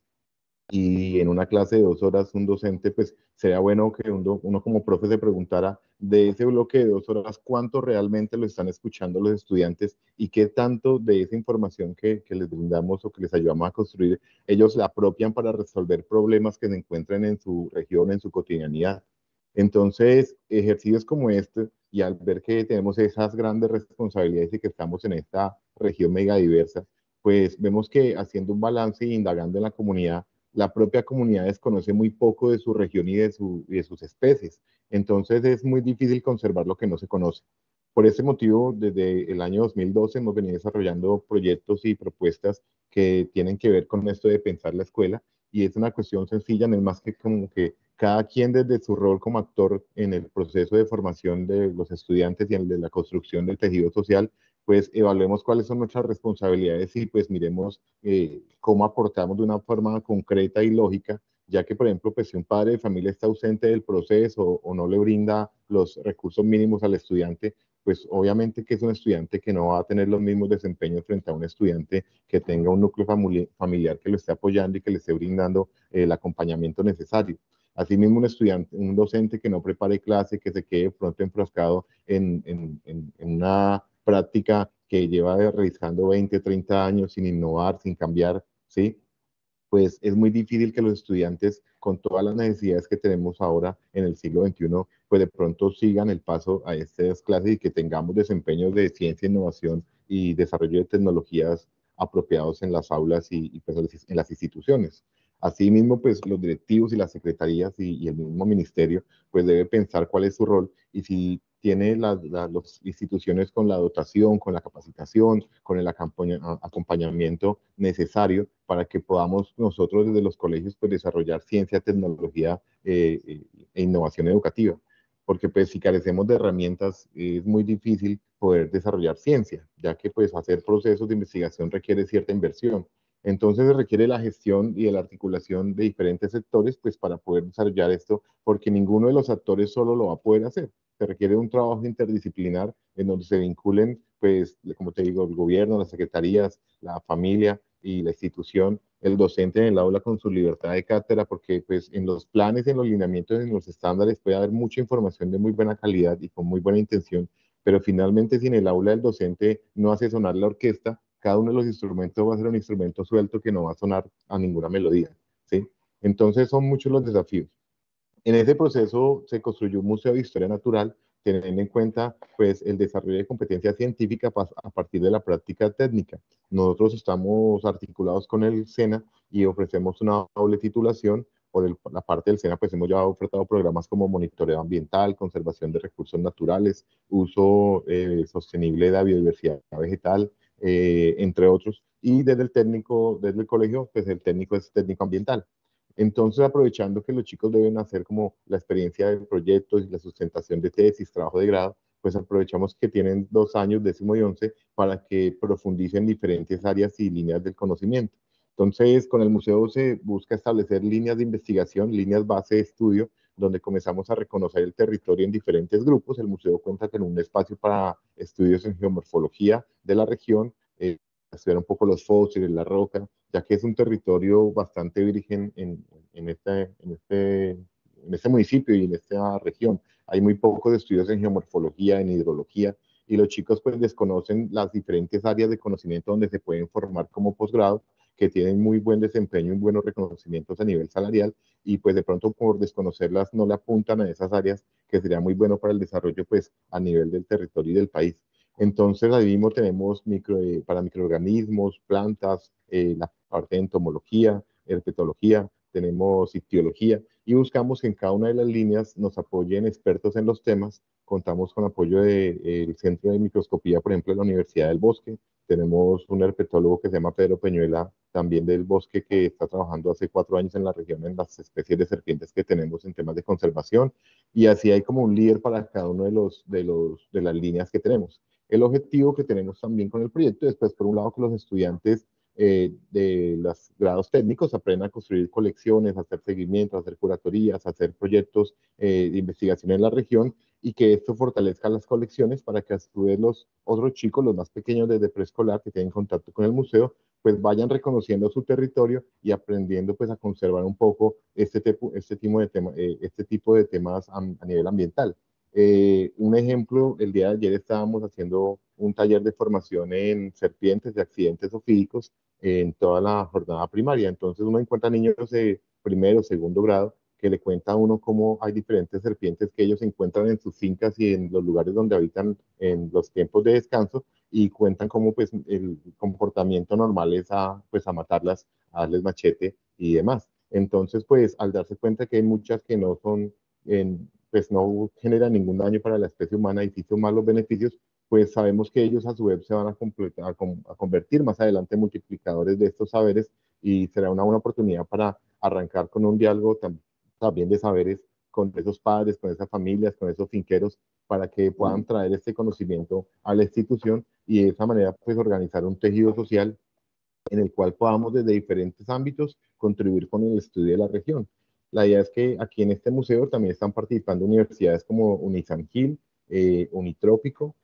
y en una clase de 2 horas un docente, pues sería bueno que uno como profe se preguntara de ese bloque de 2 horas, cuánto realmente lo están escuchando los estudiantes y qué tanto de esa información que les brindamos o que les ayudamos a construir, ellos la apropian para resolver problemas que se encuentran en su región, en su cotidianidad. Entonces, ejercicios como este, y al ver que tenemos esas grandes responsabilidades y que estamos en esta región mega diversa, pues vemos que haciendo un balance e indagando en la comunidad, la propia comunidad desconoce muy poco de su región y de sus especies. Entonces es muy difícil conservar lo que no se conoce. Por ese motivo, desde el año 2012 hemos venido desarrollando proyectos y propuestas que tienen que ver con esto de pensar la escuela y es una cuestión sencilla, no es más que como que cada quien desde su rol como actor en el proceso de formación de los estudiantes y en el de la construcción del tejido social, pues evaluemos cuáles son nuestras responsabilidades y pues miremos cómo aportamos de una forma concreta y lógica, ya que por ejemplo, pues si un padre de familia está ausente del proceso o no le brinda los recursos mínimos al estudiante, pues obviamente que es un estudiante que no va a tener los mismos desempeños frente a un estudiante que tenga un núcleo familiar que lo esté apoyando y que le esté brindando el acompañamiento necesario. Asimismo, un estudiante, un docente que no prepare clase, que se quede pronto enfrascado en una práctica que lleva realizando 20, 30 años sin innovar, sin cambiar, ¿sí? Pues es muy difícil que los estudiantes, con todas las necesidades que tenemos ahora en el siglo XXI, pues de pronto sigan el paso a estas clases y que tengamos desempeños de ciencia, innovación y desarrollo de tecnologías apropiados en las aulas y pues en las instituciones. Asimismo, pues los directivos y las secretarías y el mismo ministerio, pues debe pensar cuál es su rol y si tiene las instituciones con la dotación, con la capacitación, con el acompañamiento necesario para que podamos nosotros desde los colegios pues, desarrollar ciencia, tecnología e innovación educativa. Porque pues si carecemos de herramientas es muy difícil poder desarrollar ciencia, ya que pues hacer procesos de investigación requiere cierta inversión Entonces se requiere la gestión y de la articulación de diferentes sectores pues para poder desarrollar esto, porque ninguno de los actores solo lo va a poder hacer. Se requiere un trabajo interdisciplinar en donde se vinculen, pues, como te digo, el gobierno, las secretarías, la familia y la institución, el docente en el aula con su libertad de cátedra, porque pues en los planes, en los lineamientos, en los estándares puede haber mucha información de muy buena calidad y con muy buena intención, pero finalmente si en el aula el docente no hace sonar la orquesta, cada uno de los instrumentos va a ser un instrumento suelto que no va a sonar a ninguna melodía, ¿sí? Entonces son muchos los desafíos. En ese proceso se construyó un museo de historia natural, teniendo en cuenta pues, el desarrollo de competencias científicas a partir de la práctica técnica. Nosotros estamos articulados con el SENA y ofrecemos una doble titulación. La parte del SENA, pues hemos ya ofertado programas como monitoreo ambiental, conservación de recursos naturales, uso sostenible de la biodiversidad vegetal, entre otros. Y desde el técnico, desde el colegio, pues el técnico es técnico ambiental. Entonces, aprovechando que los chicos deben hacer como la experiencia de proyectos y la sustentación de tesis, trabajo de grado, pues aprovechamos que tienen 2 años, 10º y 11, para que profundicen diferentes áreas y líneas del conocimiento. Entonces, con el museo se busca establecer líneas de investigación, líneas base de estudio, donde comenzamos a reconocer el territorio en diferentes grupos. El museo cuenta con un espacio para estudios en geomorfología de la región, estudiar un poco los fósiles, la roca, ya que es un territorio bastante virgen en este municipio y en esta región. Hay muy pocos estudios en geomorfología, en hidrología, y los chicos pues desconocen las diferentes áreas de conocimiento donde se pueden formar como posgrado, que tienen muy buen desempeño y buenos reconocimientos a nivel salarial, y pues de pronto por desconocerlas no le apuntan a esas áreas que sería muy bueno para el desarrollo pues a nivel del territorio y del país. Entonces, ahí mismo tenemos para microorganismos, plantas, la parte de entomología, herpetología, tenemos ictiología y buscamos que en cada una de las líneas nos apoyen expertos en los temas. Contamos con apoyo del Centro de Microscopía, por ejemplo, de la Universidad del Bosque. Tenemos un herpetólogo que se llama Pedro Peñuela, también del Bosque, que está trabajando hace 4 años en la región en las especies de serpientes que tenemos en temas de conservación. Y así hay como un líder para cada uno de las líneas que tenemos. El objetivo que tenemos también con el proyecto es, pues, por un lado, que los estudiantes de los grados técnicos aprendan a construir colecciones, a hacer seguimientos, a hacer curatorías, a hacer proyectos de investigación en la región y que esto fortalezca las colecciones para que a su vez los otros chicos, los más pequeños desde preescolar que tienen contacto con el museo, pues vayan reconociendo su territorio y aprendiendo pues a conservar un poco este tipo de temas a nivel ambiental. Un ejemplo, el día de ayer estábamos haciendo un taller de formación en serpientes de accidentes ofídicos en toda la jornada primaria. Entonces uno encuentra niños de primero, segundo grado que le cuenta a uno cómo hay diferentes serpientes que ellos encuentran en sus fincas y en los lugares donde habitan en los tiempos de descanso y cuentan cómo pues el comportamiento normal es pues, a matarlas, a darles machete y demás. Entonces pues al darse cuenta que hay muchas que no son pues no genera ningún daño para la especie humana y sí son malos beneficios, pues sabemos que ellos a su vez se van a convertir más adelante en multiplicadores de estos saberes y será una buena oportunidad para arrancar con un diálogo también de saberes con esos padres, con esas familias, con esos finqueros, para que puedan traer este conocimiento a la institución y de esa manera pues organizar un tejido social en el cual podamos desde diferentes ámbitos contribuir con el estudio de la región. La idea es que aquí en este museo también están participando universidades como Unisan Gil, Unitrópico,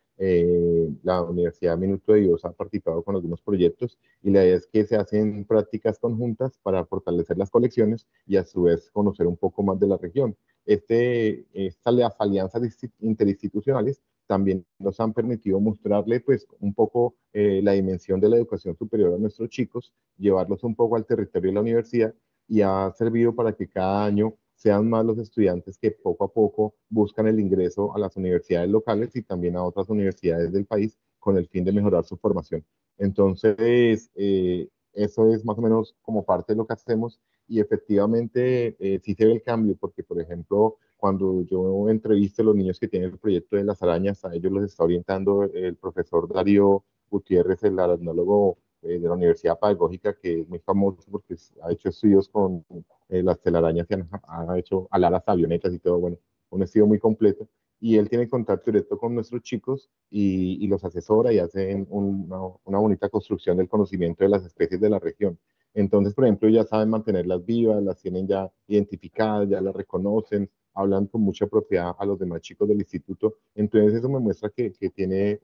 la Universidad Minuto de Dios ha participado con algunos proyectos y la idea es que se hacen prácticas conjuntas para fortalecer las colecciones y a su vez conocer un poco más de la región. Estas alianzas interinstitucionales también nos han permitido mostrarle pues un poco la dimensión de la educación superior a nuestros chicos, llevarlos un poco al territorio de la universidad y ha servido para que cada año sean más los estudiantes que poco a poco buscan el ingreso a las universidades locales y también a otras universidades del país con el fin de mejorar su formación. Entonces, eso es más o menos como parte de lo que hacemos y efectivamente sí se ve el cambio porque, por ejemplo, cuando yo entrevisto a los niños que tienen el proyecto de las arañas, a ellos los está orientando el profesor Darío Gutiérrez, el aracnólogo de la Universidad Pedagógica, que es muy famoso porque ha hecho estudios con las telarañas que ha hecho alar hasta avionetas y todo, bueno, un estudio muy completo. y él tiene contacto directo con nuestros chicos y los asesora y hacen una bonita construcción del conocimiento de las especies de la región. Entonces, por ejemplo, ya saben mantenerlas vivas, las tienen ya identificadas, ya las reconocen, hablan con mucha propiedad a los demás chicos del instituto. Entonces, eso me muestra que tiene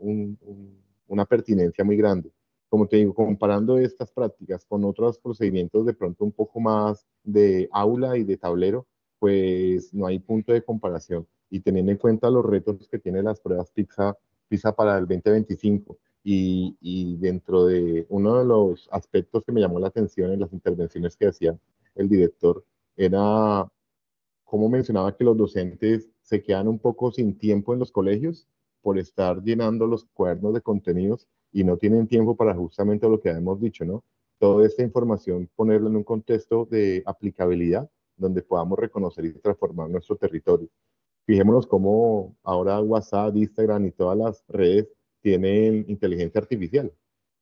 una pertinencia muy grande. Como te digo, comparando estas prácticas con otros procedimientos de pronto un poco más de aula y de tablero, pues no hay punto de comparación. Y teniendo en cuenta los retos que tienen las pruebas PISA para el 2025, y dentro de uno de los aspectos que me llamó la atención en las intervenciones que hacía el director, era cómo mencionaba que los docentes se quedan un poco sin tiempo en los colegios por estar llenando los cuadernos de contenidos y no tienen tiempo para justamente lo que hemos dicho, ¿no? Toda esta información ponerla en un contexto de aplicabilidad donde podamos reconocer y transformar nuestro territorio. Fijémonos cómo ahora WhatsApp, Instagram y todas las redes tienen inteligencia artificial,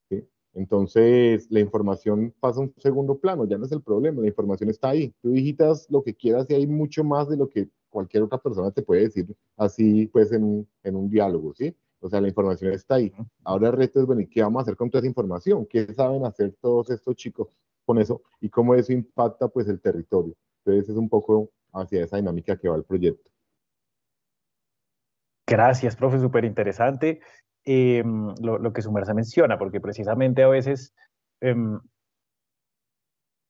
¿sí? Entonces, la información pasa a un segundo plano, ya no es el problema, la información está ahí. Tú digitas lo que quieras y hay mucho más de lo que cualquier otra persona te puede decir, así pues en un diálogo, ¿sí? O sea, la información está ahí. Ahora el reto es, bueno, ¿y qué vamos a hacer con toda esa información? ¿Qué saben hacer todos estos chicos con eso? ¿Y cómo eso impacta pues el territorio? Entonces, es un poco hacia esa dinámica que va el proyecto. Gracias, profe, súper interesante lo que su merced menciona, porque precisamente a veces em,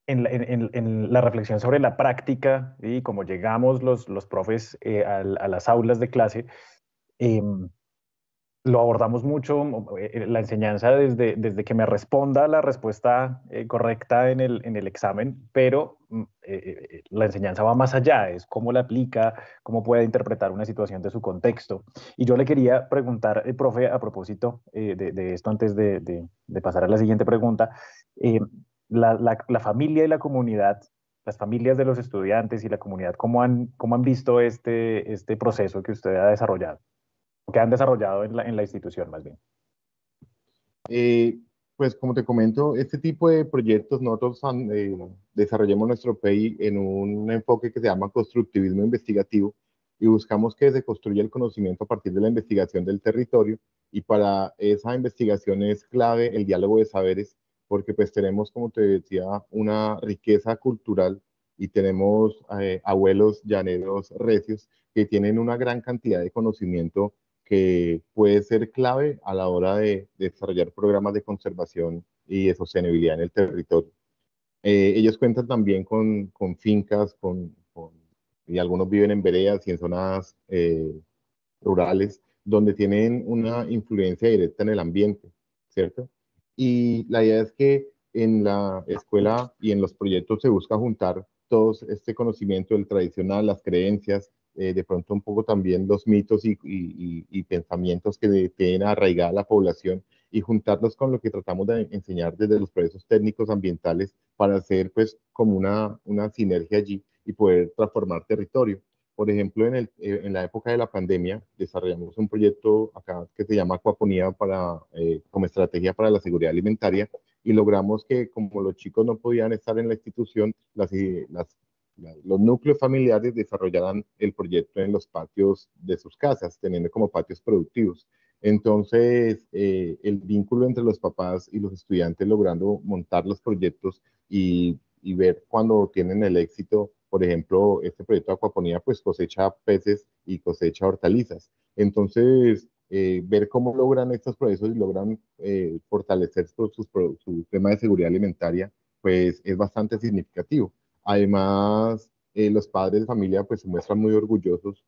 en la reflexión sobre la práctica y como llegamos los profes a las aulas de clase, em, lo abordamos mucho, la enseñanza desde que me responda la respuesta correcta en el examen, pero la enseñanza va más allá, es cómo la aplica, cómo puede interpretar una situación de su contexto. Y yo le quería preguntar, profe, a propósito de esto, antes de pasar a la siguiente pregunta, eh, la familia y la comunidad, las familias de los estudiantes y la comunidad, ¿cómo han visto este proceso que usted ha desarrollado? Que han desarrollado en la institución, más bien. Eh, pues como te comento, este tipo de proyectos nosotros desarrollamos nuestro PEI en un enfoque que se llama constructivismo investigativo y buscamos que se construya el conocimiento a partir de la investigación del territorio, y para esa investigación es clave el diálogo de saberes porque pues tenemos, como te decía, una riqueza cultural y tenemos abuelos llaneros recios que tienen una gran cantidad de conocimiento que puede ser clave a la hora de desarrollar programas de conservación y de sostenibilidad en el territorio. Ellos cuentan también con fincas, y algunos viven en veredas y en zonas rurales, donde tienen una influencia directa en el ambiente, ¿cierto? Y la idea es que en la escuela y en los proyectos se busca juntar todo este conocimiento del tradicional, las creencias, de pronto un poco también los mitos y pensamientos que tienen arraigada la población, y juntarlos con lo que tratamos de enseñar desde los procesos técnicos ambientales para hacer pues como una sinergia allí y poder transformar territorio. Por ejemplo, en la época de la pandemia, desarrollamos un proyecto acá que se llama Acuaponía como estrategia para la seguridad alimentaria, y logramos que, como los chicos no podían estar en la institución, los núcleos familiares desarrollaran el proyecto en los patios de sus casas, teniendo como patios productivos. Entonces, el vínculo entre los papás y los estudiantes logrando montar los proyectos y ver cuando tienen el éxito. Por ejemplo, este proyecto de acuaponía pues cosecha peces y cosecha hortalizas. Entonces, ver cómo logran estos procesos y logran fortalecer su tema de seguridad alimentaria, pues es bastante significativo. Además, los padres de familia pues se muestran muy orgullosos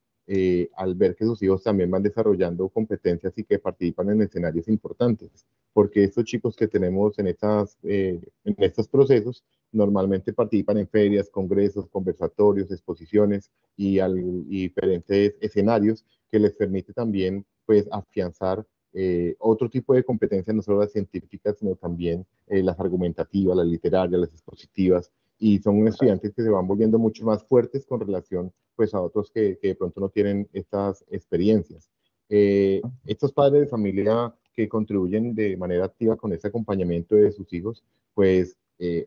al ver que sus hijos también van desarrollando competencias y que participan en escenarios importantes, porque estos chicos que tenemos en estos procesos normalmente participan en ferias, congresos, conversatorios, exposiciones y diferentes escenarios que les permite también pues afianzar otro tipo de competencias, no solo las científicas, sino también las argumentativas, las literarias, las expositivas, y son estudiantes que se van volviendo mucho más fuertes con relación pues a otros que de pronto no tienen estas experiencias. Estos padres de familia que contribuyen de manera activa con este acompañamiento de sus hijos, pues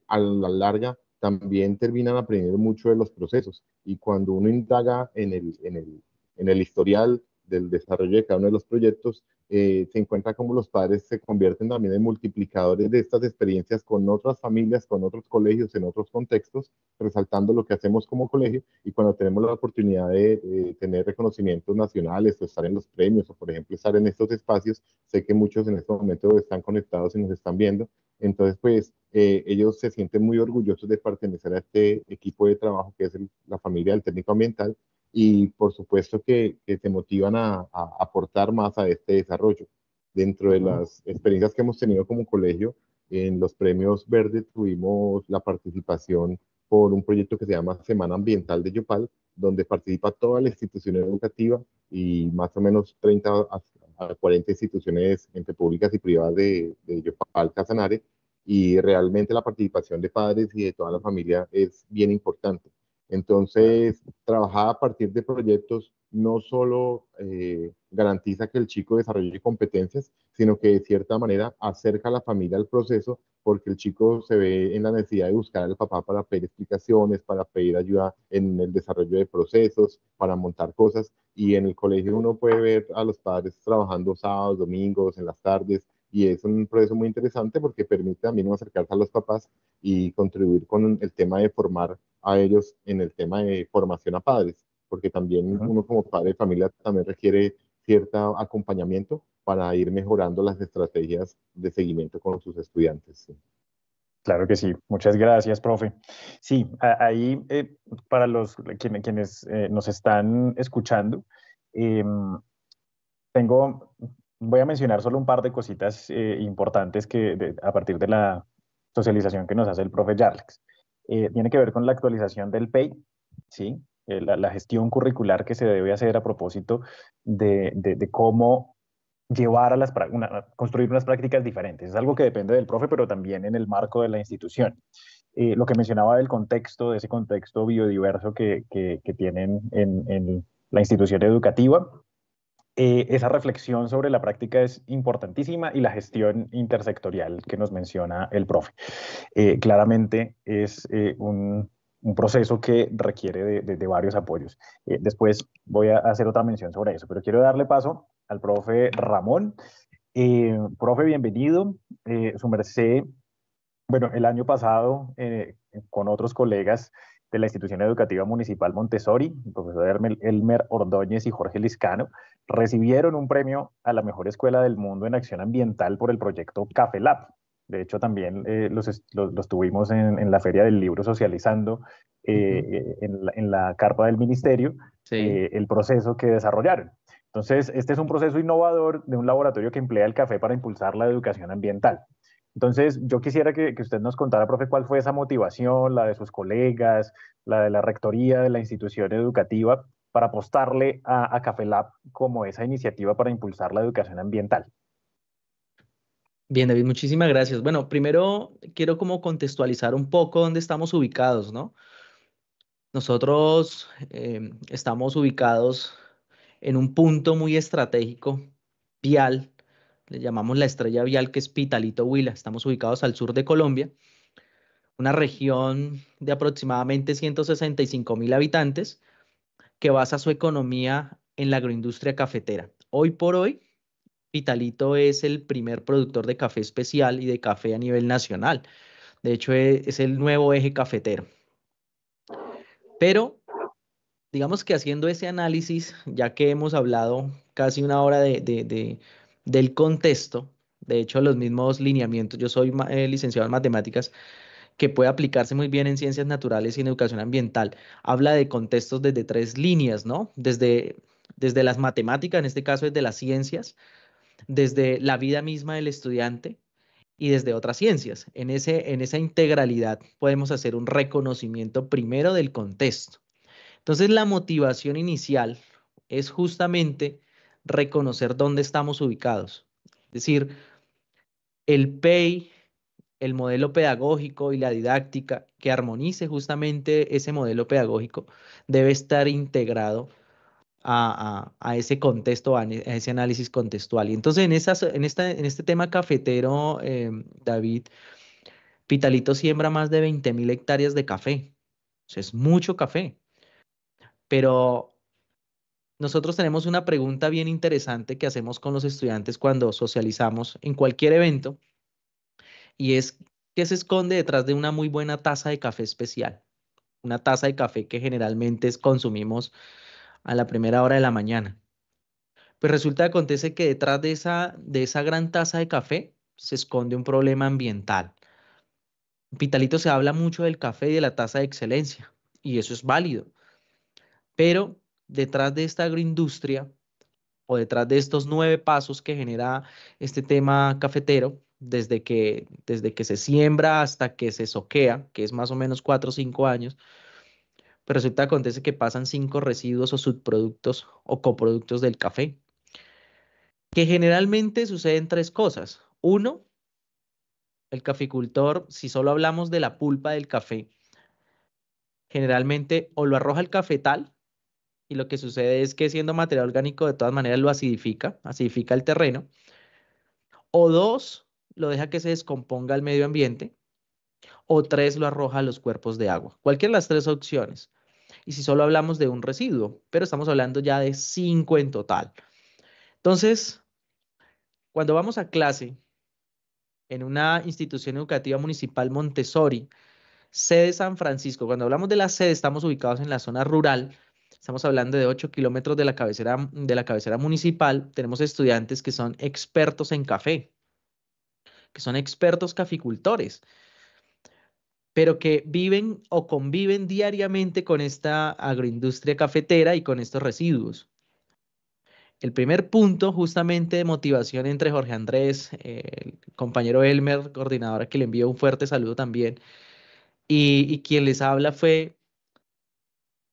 a la larga también terminan aprendiendo mucho de los procesos. Y cuando uno indaga en el historial del desarrollo de cada uno de los proyectos, se encuentra como los padres se convierten también en multiplicadores de estas experiencias con otras familias, con otros colegios, en otros contextos, resaltando lo que hacemos como colegio, y cuando tenemos la oportunidad de tener reconocimientos nacionales o estar en los premios o, por ejemplo, estar en estos espacios, sé que muchos en este momento están conectados y nos están viendo, entonces pues ellos se sienten muy orgullosos de pertenecer a este equipo de trabajo que es la familia del técnico ambiental, y por supuesto que te motivan a aportar más a este desarrollo. Dentro de las experiencias que hemos tenido como colegio, en los premios Verde tuvimos la participación por un proyecto que se llama Semana Ambiental de Yopal, donde participa toda la institución educativa y más o menos 30 a 40 instituciones entre públicas y privadas de Yopal, Casanare, y realmente la participación de padres y de toda la familia es bien importante. Entonces, trabajar a partir de proyectos no solo garantiza que el chico desarrolle competencias, sino que de cierta manera acerca a la familia al proceso, porque el chico se ve en la necesidad de buscar al papá para pedir explicaciones, para pedir ayuda en el desarrollo de procesos, para montar cosas. Y en el colegio uno puede ver a los padres trabajando sábados, domingos, en las tardes, y es un proceso muy interesante porque permite también acercarse a los papás y contribuir con el tema de formar a ellos en el tema de formación a padres, porque también Ujú. uno como padre de familia también requiere cierto acompañamiento para ir mejorando las estrategias de seguimiento con sus estudiantes. Sí. Claro que sí, muchas gracias, profe. Sí, ahí para quienes nos están escuchando, em, tengo, voy a mencionar solo un par de cositas importantes a partir de la socialización que nos hace el profe Yarlex. Tiene que ver con la actualización del PEI, ¿sí? La gestión curricular que se debe hacer a propósito de cómo llevar construir unas prácticas diferentes. Es algo que depende del profe, pero también en el marco de la institución. Lo que mencionaba del contexto, de ese contexto biodiverso que tienen en la institución educativa, esa reflexión sobre la práctica es importantísima, y la gestión intersectorial que nos menciona el profe. Claramente es un proceso que requiere de varios apoyos. Después voy a hacer otra mención sobre eso, pero quiero darle paso al profe Ramón. Profe, bienvenido. Su merced, bueno, el año pasado, con otros colegas de la institución educativa municipal Montessori, el profesor Elmer Ordóñez y Jorge Liscano, recibieron un premio a la mejor escuela del mundo en acción ambiental por el proyecto Café Lab. De hecho, también los tuvimos en la Feria del Libro socializando en la carpa del ministerio Sí. el proceso que desarrollaron. Entonces, este es un proceso innovador de un laboratorio que emplea el café para impulsar la educación ambiental. Entonces, yo quisiera que usted nos contara, profe, cuál fue esa motivación, la de sus colegas, la de la rectoría de la institución educativa, para apostarle a Café Lab como esa iniciativa para impulsar la educación ambiental. Bien, David, muchísimas gracias. Bueno, primero quiero como contextualizar un poco dónde estamos ubicados, ¿no? Nosotros estamos ubicados en un punto muy estratégico, vial, le llamamos la estrella vial, que es Pitalito Huila. Estamos ubicados al sur de Colombia, una región de aproximadamente 165.000 habitantes que basa su economía en la agroindustria cafetera. Hoy por hoy, Pitalito es el primer productor de café especial y de café a nivel nacional. De hecho, es el nuevo eje cafetero. Pero digamos que haciendo ese análisis, ya que hemos hablado casi una hora del contexto, de hecho, los mismos lineamientos, yo soy licenciado en matemáticas, que puede aplicarse muy bien en ciencias naturales y en educación ambiental, habla de contextos desde tres líneas, ¿no? Desde las matemáticas, en este caso desde las ciencias, desde la vida misma del estudiante y desde otras ciencias. En esa integralidad podemos hacer un reconocimiento primero del contexto. Entonces, la motivación inicial es justamente reconocer dónde estamos ubicados. Es decir, el PEI, el modelo pedagógico y la didáctica que armonice justamente ese modelo pedagógico debe estar integrado a ese contexto, a ese análisis contextual. Y entonces, en este tema cafetero, David, Pitalito siembra más de 20.000 hectáreas de café. O sea, es mucho café. Pero nosotros tenemos una pregunta bien interesante que hacemos con los estudiantes cuando socializamos en cualquier evento, y es, ¿qué se esconde detrás de una muy buena taza de café especial? Una taza de café que generalmente consumimos a la primera hora de la mañana. Pues resulta que acontece que detrás de esa gran taza de café se esconde un problema ambiental. En Pitalito se habla mucho del café y de la taza de excelencia, y eso es válido, pero detrás de esta agroindustria o detrás de estos 9 pasos que genera este tema cafetero, desde que se siembra hasta que se soquea, que es más o menos 4 o 5 años, pues resulta que acontece que pasan 5 residuos o subproductos o coproductos del café, que generalmente suceden 3 cosas. Uno, el caficultor, si solo hablamos de la pulpa del café, generalmente o lo arroja al cafetal, y lo que sucede es que siendo material orgánico de todas maneras lo acidifica, acidifica el terreno, o dos, lo deja que se descomponga al medio ambiente, o tres, lo arroja a los cuerpos de agua. Cualquiera de las 3 opciones. Y si solo hablamos de un residuo, pero estamos hablando ya de 5 en total. Entonces, cuando vamos a clase en una institución educativa municipal Montessori, sede San Francisco, cuando hablamos de la sede, estamos ubicados en la zona rural. Estamos hablando de 8 kilómetros de la cabecera municipal. Tenemos estudiantes que son expertos en café, que son expertos caficultores, pero que viven o conviven diariamente con esta agroindustria cafetera y con estos residuos. El primer punto justamente de motivación entre Jorge Andrés, el compañero Elmer, coordinadora, que le envío un fuerte saludo también, y quien les habla fue,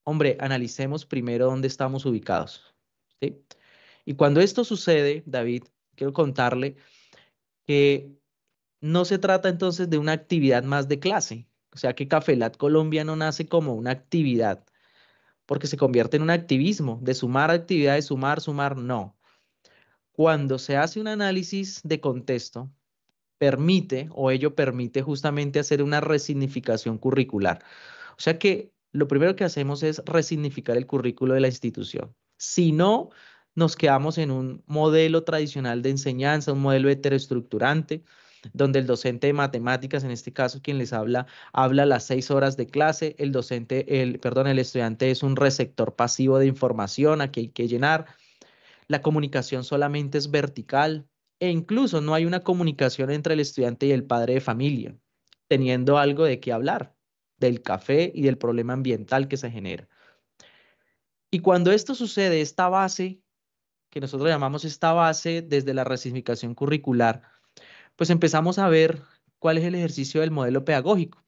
hombre, analicemos primero dónde estamos ubicados, ¿sí? Y cuando esto sucede, David, quiero contarle que no se trata entonces de una actividad más de clase. O sea que Cafelat Colombia no nace como una actividad, porque se convierte en un activismo de sumar actividades, sumar, sumar, no. Cuando se hace un análisis de contexto, permite o ello permite justamente hacer una resignificación curricular. O sea que lo primero que hacemos es resignificar el currículo de la institución. Si no, nos quedamos en un modelo tradicional de enseñanza, un modelo heteroestructurante, donde el docente de matemáticas, en este caso quien les habla, habla las 6 horas de clase, el estudiante es un receptor pasivo de información a que hay que llenar, la comunicación solamente es vertical e incluso no hay una comunicación entre el estudiante y el padre de familia, teniendo algo de qué hablar, del café y del problema ambiental que se genera. Y cuando esto sucede, esta base, que nosotros llamamos esta base desde la resignificación curricular, pues empezamos a ver cuál es el ejercicio del modelo pedagógico.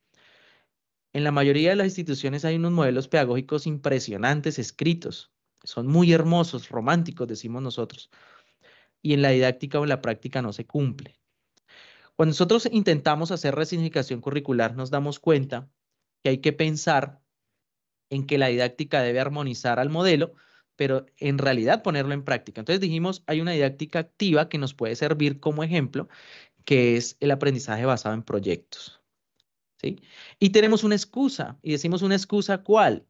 En la mayoría de las instituciones hay unos modelos pedagógicos impresionantes escritos, son muy hermosos, románticos, decimos nosotros, y en la didáctica o en la práctica no se cumple. Cuando nosotros intentamos hacer resignificación curricular, nos damos cuenta que hay que pensar en que la didáctica debe armonizar al modelo, pero en realidad ponerlo en práctica. Entonces dijimos, hay una didáctica activa que nos puede servir como ejemplo, que es el aprendizaje basado en proyectos, ¿sí? Y tenemos una excusa, y decimos una excusa, ¿cuál?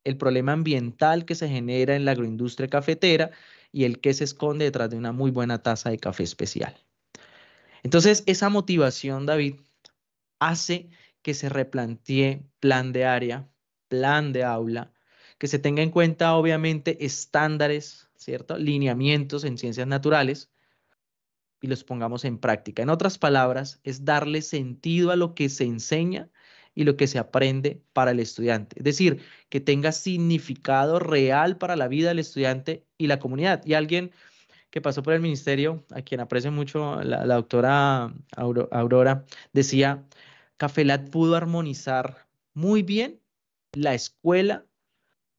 El problema ambiental que se genera en la agroindustria cafetera y el que se esconde detrás de una muy buena taza de café especial. Entonces, esa motivación, David, hace que se replantee plan de área, plan de aula, que se tenga en cuenta, obviamente, estándares, ¿cierto? Lineamientos en ciencias naturales y los pongamos en práctica. En otras palabras, es darle sentido a lo que se enseña y lo que se aprende para el estudiante. Es decir, que tenga significado real para la vida del estudiante y la comunidad. Y alguien que pasó por el ministerio, a quien aprecio mucho, la doctora Aurora, decía, Cafelat pudo armonizar muy bien la escuela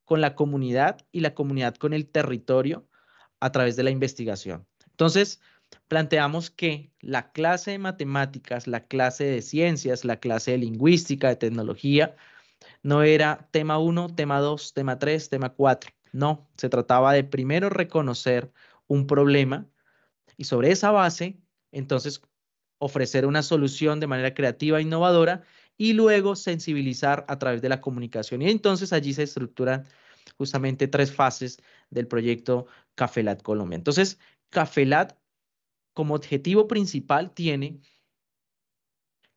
con la comunidad y la comunidad con el territorio a través de la investigación. Entonces, planteamos que la clase de matemáticas, la clase de ciencias, la clase de lingüística, de tecnología, no era tema 1, tema 2, tema 3, tema 4. No, se trataba de primero reconocer un problema y sobre esa base, entonces, ofrecer una solución de manera creativa e innovadora y luego sensibilizar a través de la comunicación. Y entonces allí se estructuran justamente 3 fases del proyecto Cafelat Colombia. Entonces, Cafelat como objetivo principal tiene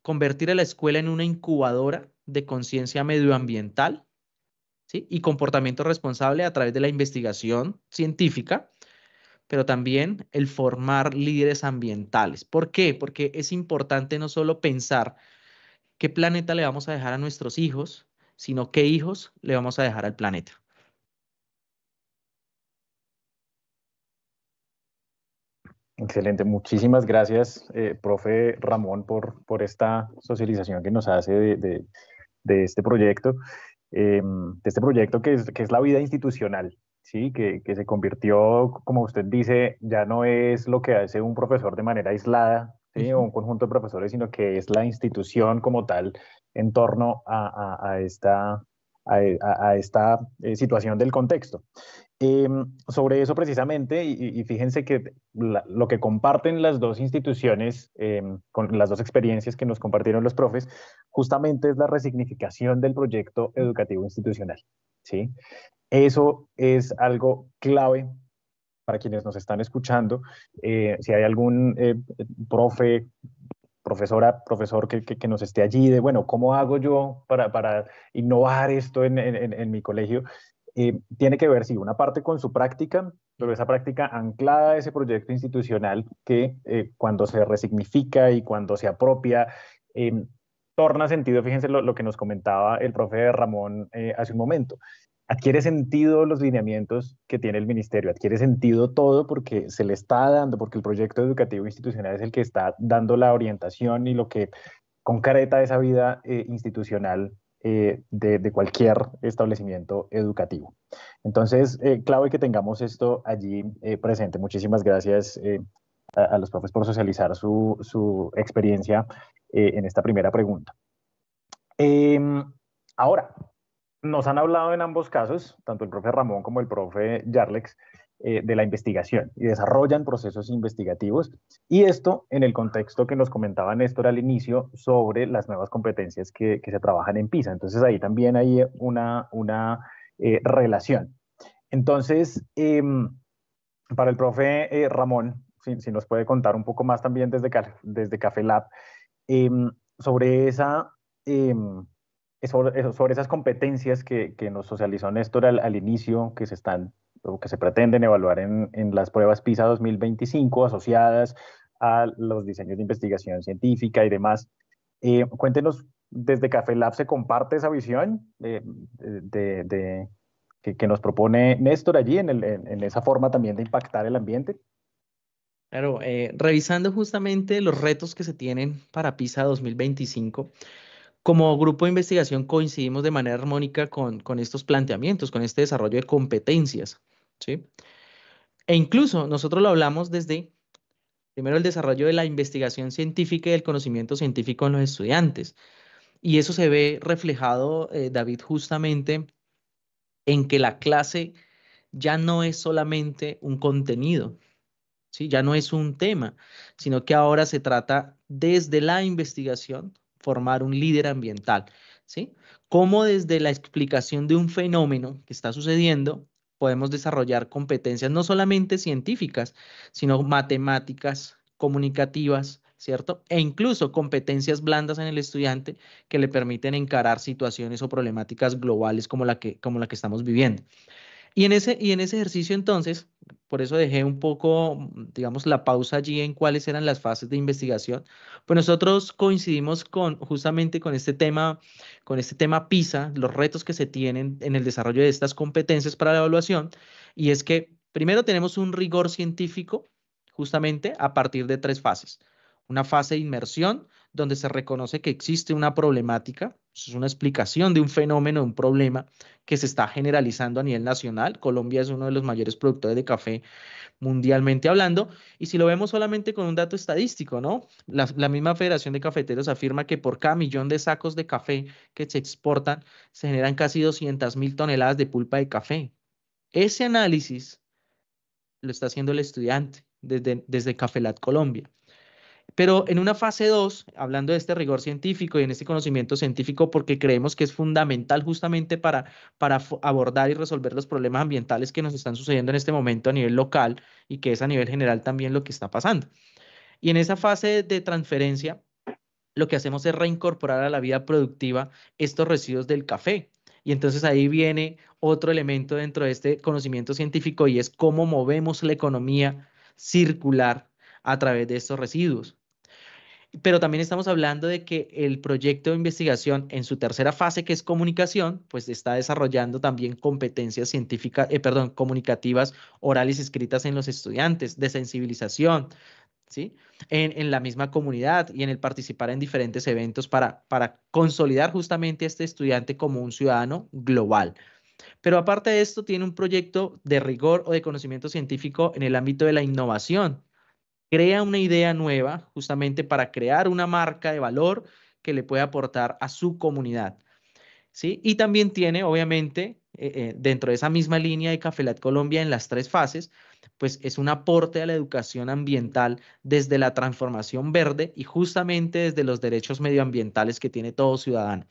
convertir a la escuela en una incubadora de conciencia medioambiental, ¿sí? Y comportamiento responsable a través de la investigación científica, pero también el formar líderes ambientales. ¿Por qué? Porque es importante no solo pensar qué planeta le vamos a dejar a nuestros hijos, sino qué hijos le vamos a dejar al planeta. Excelente, muchísimas gracias, profe Ramón, por esta socialización que nos hace de este proyecto, que es la vida institucional, ¿sí? Que se convirtió, como usted dice, ya no es lo que hace un profesor de manera aislada, ¿sí? O un conjunto de profesores, sino que es la institución como tal en torno a esta situación del contexto. Sobre eso precisamente, y fíjense que lo que comparten las dos instituciones, con las dos experiencias que nos compartieron los profes, justamente es la resignificación del proyecto educativo institucional, ¿sí? Eso es algo clave para quienes nos están escuchando. Si hay algún profesor que nos esté allí de, bueno, ¿cómo hago yo para innovar esto en mi colegio? Tiene que ver, sí, una parte con su práctica, pero esa práctica anclada a ese proyecto institucional que cuando se resignifica y cuando se apropia, torna sentido. Fíjense lo que nos comentaba el profe Ramón hace un momento. Adquiere sentido los lineamientos que tiene el ministerio, adquiere sentido todo porque se le está dando, porque el proyecto educativo institucional es el que está dando la orientación y lo que concreta esa vida institucional de cualquier establecimiento educativo. Entonces, clave que tengamos esto allí presente. Muchísimas gracias a los profes por socializar su experiencia en esta primera pregunta. Ahora, nos han hablado en ambos casos, tanto el profe Ramón como el profe Yarlex, de la investigación y desarrollan procesos investigativos, y esto en el contexto que nos comentaba Néstor al inicio sobre las nuevas competencias que se trabajan en PISA. Entonces ahí también hay una relación. Entonces, para el profe Ramón, si nos puede contar un poco más también desde Café Lab, sobre sobre esas competencias que nos socializó Néstor al inicio, que se pretenden evaluar en las pruebas PISA 2025 asociadas a los diseños de investigación científica y demás. Cuéntenos, desde Café Lab se comparte esa visión que nos propone Néstor allí en esa forma también de impactar el ambiente. Claro, revisando justamente los retos que se tienen para PISA 2025, como grupo de investigación coincidimos de manera armónica con estos planteamientos, con este desarrollo de competencias, ¿sí? E incluso nosotros lo hablamos desde, primero, el desarrollo de la investigación científica y del conocimiento científico en los estudiantes. Y eso se ve reflejado, David, justamente en que la clase ya no es solamente un contenido, ¿sí? Ya no es un tema, sino que ahora se trata desde la investigación formar un líder ambiental, ¿sí? Cómo desde la explicación de un fenómeno que está sucediendo podemos desarrollar competencias no solamente científicas, sino matemáticas, comunicativas, ¿cierto? E incluso competencias blandas en el estudiante que le permiten encarar situaciones o problemáticas globales como la que estamos viviendo. Y en ese ejercicio entonces, por eso dejé un poco, digamos, la pausa allí en cuáles eran las fases de investigación, pues nosotros coincidimos justamente con este tema PISA, los retos que se tienen en el desarrollo de estas competencias para la evaluación, y es que primero tenemos un rigor científico justamente a partir de 3 fases. Una fase de inmersión, donde se reconoce que existe una problemática, es una explicación de un fenómeno, un problema que se está generalizando a nivel nacional. Colombia es uno de los mayores productores de café mundialmente hablando, y si lo vemos solamente con un dato estadístico, ¿no? La misma Federación de Cafeteros afirma que por cada millón de sacos de café que se exportan, se generan casi 200.000 toneladas de pulpa de café. Ese análisis lo está haciendo el estudiante desde Cafelat Colombia. Pero en una fase 2, hablando de este rigor científico y en este conocimiento científico, porque creemos que es fundamental justamente para abordar y resolver los problemas ambientales que nos están sucediendo en este momento a nivel local y que es a nivel general también lo que está pasando. Y en esa fase de transferencia, lo que hacemos es reincorporar a la vida productiva estos residuos del café. Y entonces ahí viene otro elemento dentro de este conocimiento científico y es cómo movemos la economía circular a través de estos residuos. Pero también estamos hablando de que el proyecto de investigación en su tercera fase, que es comunicación, pues está desarrollando también competencias científicas, comunicativas, orales y escritas en los estudiantes, de sensibilización, ¿sí? En la misma comunidad y en el participar en diferentes eventos para consolidar justamente a este estudiante como un ciudadano global. Pero aparte de esto, tiene un proyecto de rigor o de conocimiento científico en el ámbito de la innovación. Crea una idea nueva justamente para crear una marca de valor que le pueda aportar a su comunidad, ¿sí? Y también tiene, obviamente, dentro de esa misma línea de Cafelat Colombia en las 3 fases, pues es un aporte a la educación ambiental desde la transformación verde y justamente desde los derechos medioambientales que tiene todo ciudadano.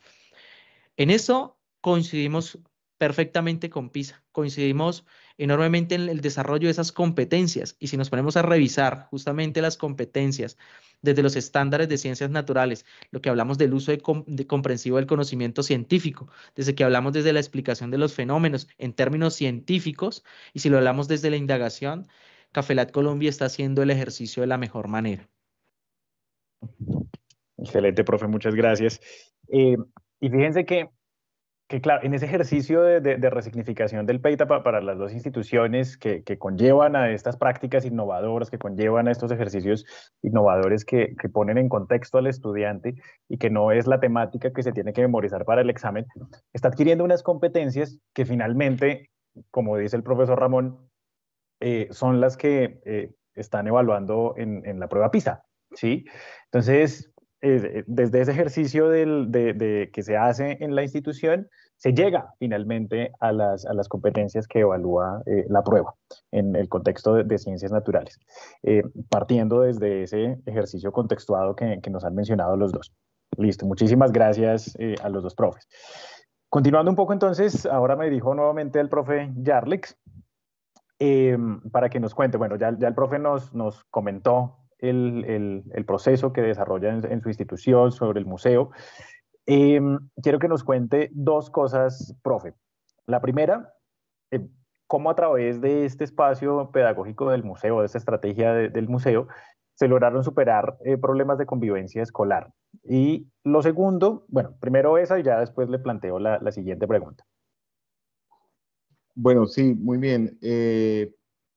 En eso coincidimos perfectamente con PISA, coincidimos enormemente en el desarrollo de esas competencias y si nos ponemos a revisar justamente las competencias desde los estándares de ciencias naturales, lo que hablamos del uso de comprensivo del conocimiento científico, desde que hablamos desde la explicación de los fenómenos en términos científicos y si lo hablamos desde la indagación, Cafelat Colombia está haciendo el ejercicio de la mejor manera. Excelente, profe, muchas gracias. Y fíjense que, claro, en ese ejercicio de resignificación del PEITA para las dos instituciones que conllevan a estas prácticas innovadoras, que conllevan a estos ejercicios innovadores que ponen en contexto al estudiante y que no es la temática que se tiene que memorizar para el examen, está adquiriendo unas competencias que finalmente, como dice el profesor Ramón, son las que están evaluando en la prueba PISA, ¿sí? Entonces, desde ese ejercicio que se hace en la institución, se llega finalmente a las competencias que evalúa la prueba en el contexto de ciencias naturales, partiendo desde ese ejercicio contextuado que nos han mencionado los dos. Listo, muchísimas gracias a los dos profes. Continuando un poco entonces, ahora me dirijo nuevamente al profe Yarlix, para que nos cuente. Bueno, ya el profe nos comentó el proceso que desarrolla en su institución sobre el museo. Quiero que nos cuente dos cosas, profe. La primera, cómo a través de este espacio pedagógico del museo, de esta estrategia del museo, se lograron superar problemas de convivencia escolar. Y lo segundo, bueno, primero esa y ya después le planteo la siguiente pregunta. Bueno, sí, muy bien.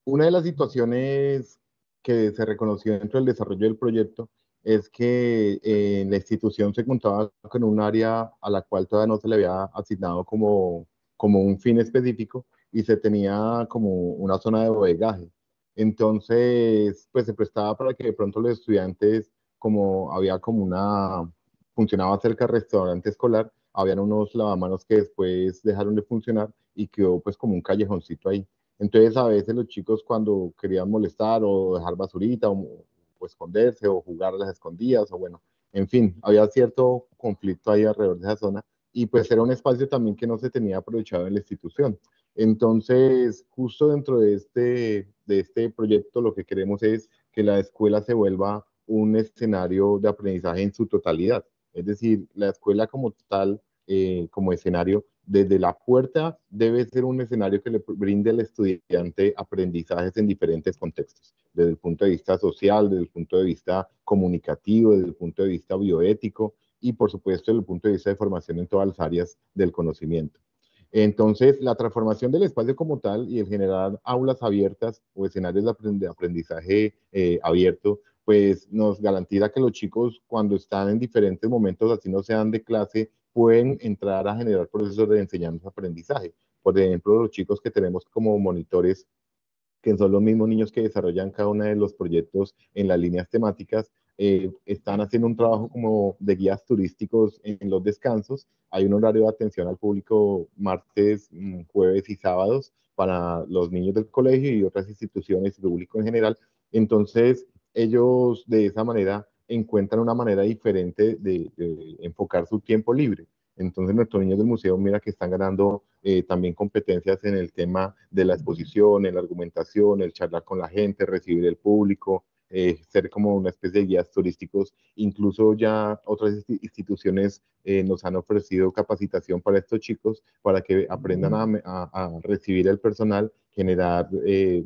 Una de las situaciones que se reconoció dentro del desarrollo del proyecto es que en la institución se contaba con un área a la cual todavía no se le había asignado como un fin específico y se tenía como una zona de bodegaje. Entonces, pues se prestaba para que de pronto los estudiantes, como había como funcionaba cerca del restaurante escolar, habían unos lavamanos que después dejaron de funcionar y quedó pues como un callejoncito ahí. Entonces a veces los chicos cuando querían molestar o dejar basurita o esconderse o jugar a las escondidas o bueno, en fin, había cierto conflicto ahí alrededor de esa zona y pues era un espacio también que no se tenía aprovechado en la institución. Entonces, justo dentro de este proyecto lo que queremos es que la escuela se vuelva un escenario de aprendizaje en su totalidad. Es decir, la escuela como tal, como escenario, desde la puerta debe ser un escenario que le brinde al estudiante aprendizajes en diferentes contextos, desde el punto de vista social, desde el punto de vista comunicativo, desde el punto de vista bioético y por supuesto desde el punto de vista de formación en todas las áreas del conocimiento. Entonces, la transformación del espacio como tal y el generar aulas abiertas o escenarios de aprendizaje abierto, pues nos garantiza que los chicos cuando están en diferentes momentos, así no sean de clase, pueden entrar a generar procesos de enseñanza-aprendizaje. Por ejemplo, los chicos que tenemos como monitores, que son los mismos niños que desarrollan cada uno de los proyectos en las líneas temáticas, están haciendo un trabajo como de guías turísticos en los descansos. Hay un horario de atención al público martes, jueves y sábados para los niños del colegio y otras instituciones y público en general. Entonces, ellos de esa manera encuentran una manera diferente de enfocar su tiempo libre. Entonces nuestros niños del museo, mira que están ganando también competencias en el tema de la exposición, en la argumentación, el charlar con la gente, recibir el público, ser como una especie de guías turísticos. Incluso ya otras instituciones nos han ofrecido capacitación para estos chicos para que aprendan a recibir el personal, generar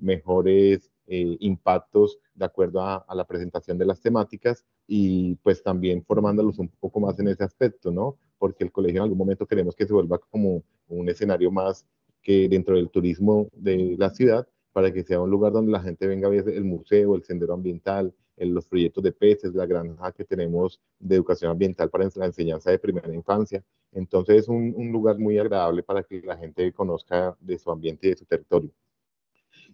mejores impactos de acuerdo a la presentación de las temáticas y pues también formándolos un poco más en ese aspecto, ¿no? Porque el colegio en algún momento queremos que se vuelva como un escenario más que dentro del turismo de la ciudad, para que sea un lugar donde la gente venga a ver el museo, el sendero ambiental, los proyectos de peces, la granja que tenemos de educación ambiental para la enseñanza de primera infancia. Entonces es un lugar muy agradable para que la gente conozca de su ambiente y de su territorio.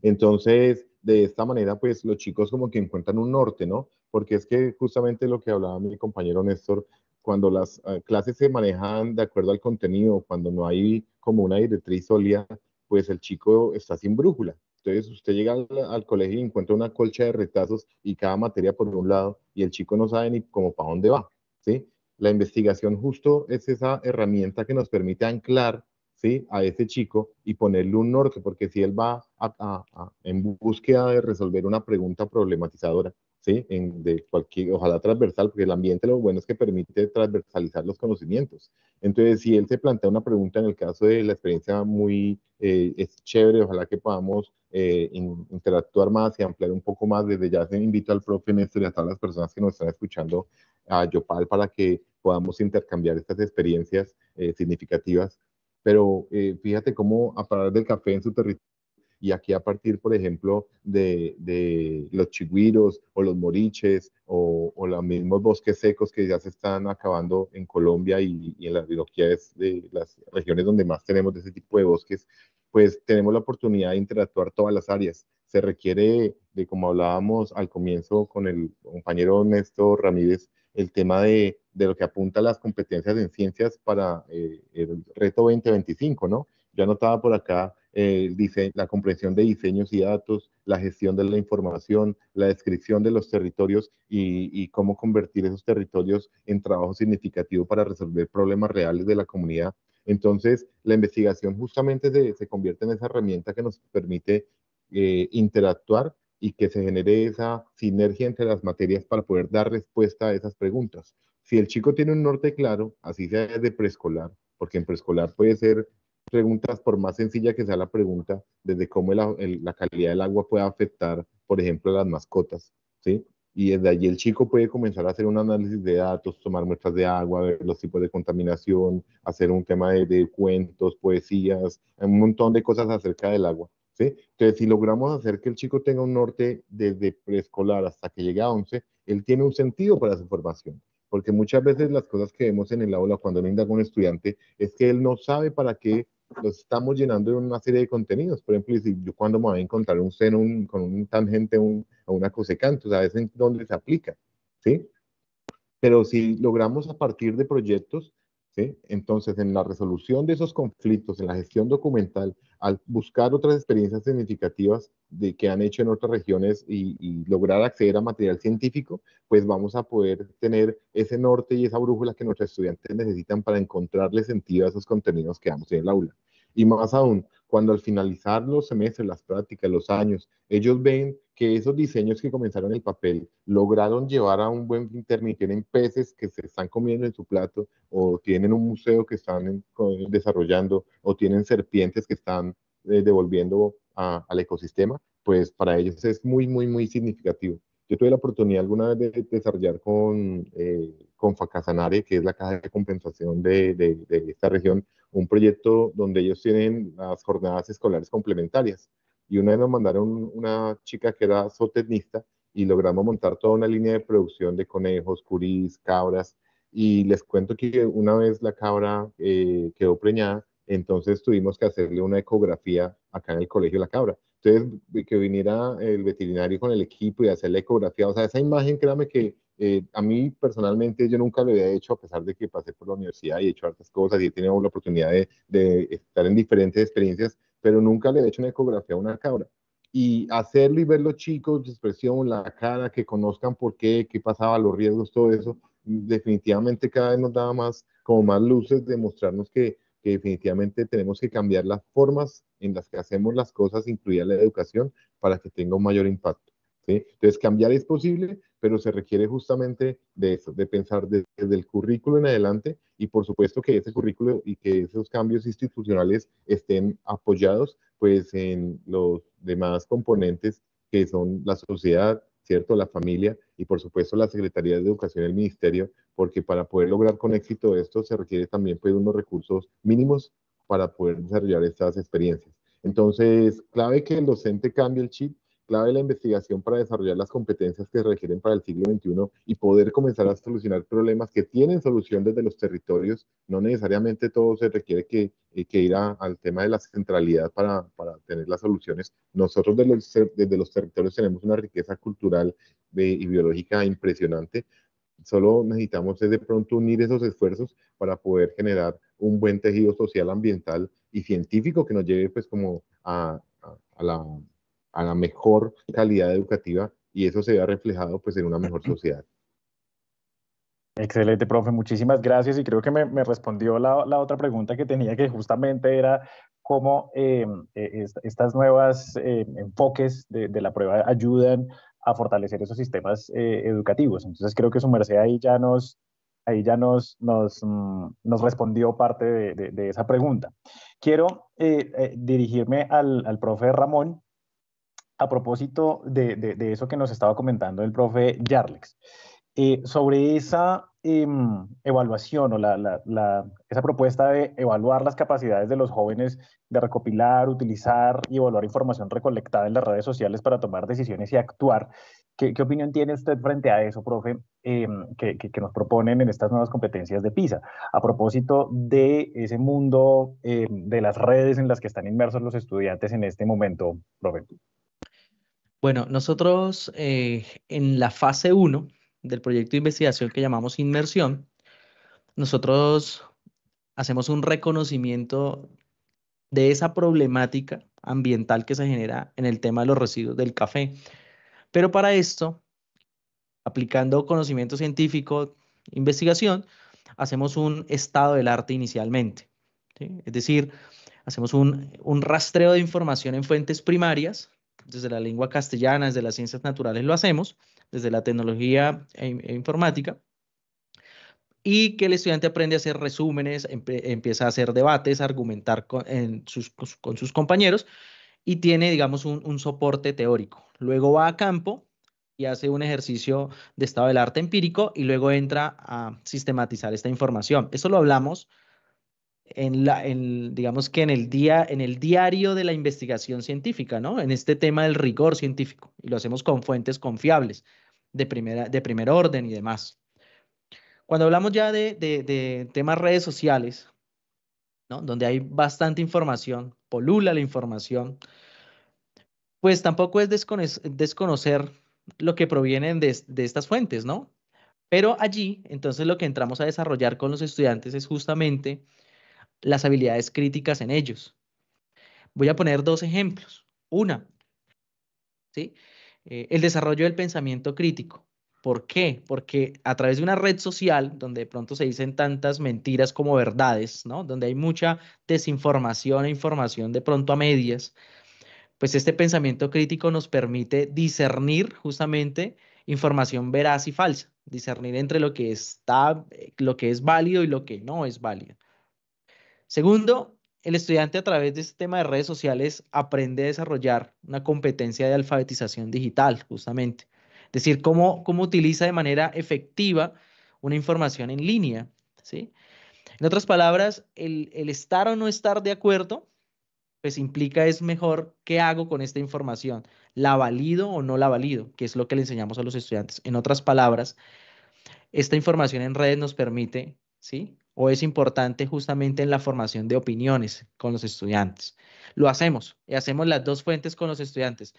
Entonces, de esta manera, pues los chicos como que encuentran un norte, ¿no? Porque es que justamente lo que hablaba mi compañero Néstor, cuando las clases se manejan de acuerdo al contenido, cuando no hay como una directriz sólida, pues el chico está sin brújula. Entonces, usted llega al colegio y encuentra una colcha de retazos y cada materia por un lado, y el chico no sabe ni cómo para dónde va, ¿sí? La investigación justo es esa herramienta que nos permite anclar, ¿sí?, a ese chico y ponerle un norte, porque si él va en búsqueda de resolver una pregunta problematizadora, ¿sí?, de cualquier, ojalá transversal, porque el ambiente lo bueno es que permite transversalizar los conocimientos. Entonces, si él se plantea una pregunta, en el caso de la experiencia muy, es chévere, ojalá que podamos interactuar más y ampliar un poco más. Desde ya se invito al profe Néstor y a todas las personas que nos están escuchando a Yopal para que podamos intercambiar estas experiencias significativas. Pero fíjate cómo a parar del café en su territorio y aquí a partir, por ejemplo, de los chigüiros o los moriches o los mismos bosques secos que ya se están acabando en Colombia y en las biologías de las regiones donde más tenemos de ese tipo de bosques, pues tenemos la oportunidad de interactuar todas las áreas. Se requiere de, como hablábamos al comienzo con el compañero Néstor Ramírez, el tema de lo que apunta a las competencias en ciencias para el reto 2025, ¿no? Yo anotaba por acá la comprensión de diseños y datos, la gestión de la información, la descripción de los territorios y cómo convertir esos territorios en trabajo significativo para resolver problemas reales de la comunidad. Entonces, la investigación justamente se convierte en esa herramienta que nos permite interactuar y que se genere esa sinergia entre las materias para poder dar respuesta a esas preguntas. Si el chico tiene un norte claro, así sea de preescolar, porque en preescolar puede ser preguntas, por más sencilla que sea la pregunta, desde cómo la calidad del agua puede afectar, por ejemplo, a las mascotas, ¿sí? Y desde allí el chico puede comenzar a hacer un análisis de datos, tomar muestras de agua, ver los tipos de contaminación, hacer un tema de cuentos, poesías, un montón de cosas acerca del agua, ¿sí? Entonces, si logramos hacer que el chico tenga un norte desde preescolar hasta que llegue a 11, él tiene un sentido para su formación. Porque muchas veces las cosas que vemos en el aula cuando uno indaga a un estudiante es que él no sabe para qué los estamos llenando de una serie de contenidos. Por ejemplo, si yo cuando me voy a encontrar un seno con un tangente o una cosecante, o sea, es en donde se aplica, ¿sí? Pero si logramos a partir de proyectos, ¿sí?, entonces en la resolución de esos conflictos, en la gestión documental, al buscar otras experiencias significativas de que han hecho en otras regiones y lograr acceder a material científico, pues vamos a poder tener ese norte y esa brújula que nuestros estudiantes necesitan para encontrarle sentido a esos contenidos que damos en el aula. Y más aún, cuando al finalizar los semestres, las prácticas, los años, ellos ven que esos diseños que comenzaron en el papel lograron llevar a un buen fin término, tienen peces que se están comiendo en su plato, o tienen un museo que están desarrollando, o tienen serpientes que están devolviendo al ecosistema, pues para ellos es muy, muy, muy significativo. Yo tuve la oportunidad alguna vez de desarrollar con Facasanare, que es la caja de compensación de esta región, un proyecto donde ellos tienen las jornadas escolares complementarias. Y una vez nos mandaron una chica que era zootecnista y logramos montar toda una línea de producción de conejos, curís, cabras. Y les cuento que una vez la cabra quedó preñada, entonces tuvimos que hacerle una ecografía acá en el colegio de la cabra. Entonces, que viniera el veterinario con el equipo y hacer la ecografía, o sea, esa imagen, créame que a mí personalmente yo nunca lo había hecho, a pesar de que pasé por la universidad y he hecho hartas cosas y he tenido la oportunidad de estar en diferentes experiencias, pero nunca le he hecho una ecografía a una cabra. y hacerlo y ver los chicos, la expresión, la cara, que conozcan por qué, qué pasaba, los riesgos, todo eso, definitivamente cada vez nos daba más, como más luces de mostrarnos que definitivamente tenemos que cambiar las formas en las que hacemos las cosas, incluida la educación, para que tenga un mayor impacto. ¿Sí? Entonces, cambiar es posible, pero se requiere justamente de eso, de pensar desde el currículo en adelante y por supuesto que ese currículo y que esos cambios institucionales estén apoyados pues en los demás componentes que son la sociedad, ¿cierto? La familia y por supuesto la Secretaría de Educación y el Ministerio, porque para poder lograr con éxito esto se requiere también pues unos recursos mínimos para poder desarrollar estas experiencias. Entonces, clave que el docente cambie el chip, clave la investigación para desarrollar las competencias que se requieren para el siglo XXI y poder comenzar a solucionar problemas que tienen solución desde los territorios. No necesariamente todo se requiere que ir al tema de la centralidad para tener las soluciones. Nosotros desde los territorios tenemos una riqueza cultural y biológica impresionante. Solo necesitamos de pronto unir esos esfuerzos para poder generar un buen tejido social, ambiental y científico que nos lleve pues como a la mejor calidad educativa y eso se vea reflejado pues en una mejor sociedad. Excelente, profe, muchísimas gracias y creo que me respondió la otra pregunta que tenía, que justamente era cómo estas nuevas enfoques de la prueba ayudan a fortalecer esos sistemas educativos. Entonces creo que su merced nos respondió parte de esa pregunta. Quiero dirigirme al profe Ramón a propósito de eso que nos estaba comentando el profe Yarlex. Sobre esa evaluación o esa propuesta de evaluar las capacidades de los jóvenes de recopilar, utilizar y evaluar información recolectada en las redes sociales para tomar decisiones y actuar. ¿Qué opinión tiene usted frente a eso, profe, que nos proponen en estas nuevas competencias de PISA? A propósito de ese mundo de las redes en las que están inmersos los estudiantes en este momento, profe. Bueno, nosotros en la fase 1 del proyecto de investigación que llamamos Inmersión, nosotros hacemos un reconocimiento de esa problemática ambiental que se genera en el tema de los residuos del café. Pero para esto, aplicando conocimiento científico, investigación, hacemos un estado del arte inicialmente, ¿sí? Es decir, hacemos un rastreo de información en fuentes primarias, desde la lengua castellana, desde las ciencias naturales lo hacemos, desde la tecnología e informática, y que el estudiante aprende a hacer resúmenes, empieza a hacer debates, a argumentar con sus compañeros y tiene, digamos, un soporte teórico. Luego va a campo y hace un ejercicio de estado del arte empírico y luego entra a sistematizar esta información. Eso lo hablamos digamos que en el diario de la investigación científica, ¿no? En este tema del rigor científico. Y lo hacemos con fuentes confiables, de primer orden y demás. Cuando hablamos ya de temas redes sociales, ¿no? Donde hay bastante información, polula la información, pues tampoco es desconocer lo que provienen de estas fuentes, ¿no? Pero allí, entonces, lo que entramos a desarrollar con los estudiantes es justamente las habilidades críticas en ellos. Voy a poner dos ejemplos. Una, ¿sí? El desarrollo del pensamiento crítico. ¿Por qué? Porque a través de una red social, donde de pronto se dicen tantas mentiras como verdades, ¿no? Donde hay mucha desinformación e información de pronto a medias, pues este pensamiento crítico nos permite discernir justamente información veraz y falsa, discernir entre lo que es válido y lo que no es válido. Segundo, el estudiante a través de este tema de redes sociales aprende a desarrollar una competencia de alfabetización digital, justamente. Es decir, cómo utiliza de manera efectiva una información en línea, ¿sí? En otras palabras, el estar o no estar de acuerdo, pues implica es mejor qué hago con esta información, la valido o no la valido, que es lo que le enseñamos a los estudiantes. En otras palabras, esta información en redes nos permite, ¿sí? O es importante justamente en la formación de opiniones con los estudiantes. Lo hacemos y hacemos las dos fuentes con los estudiantes,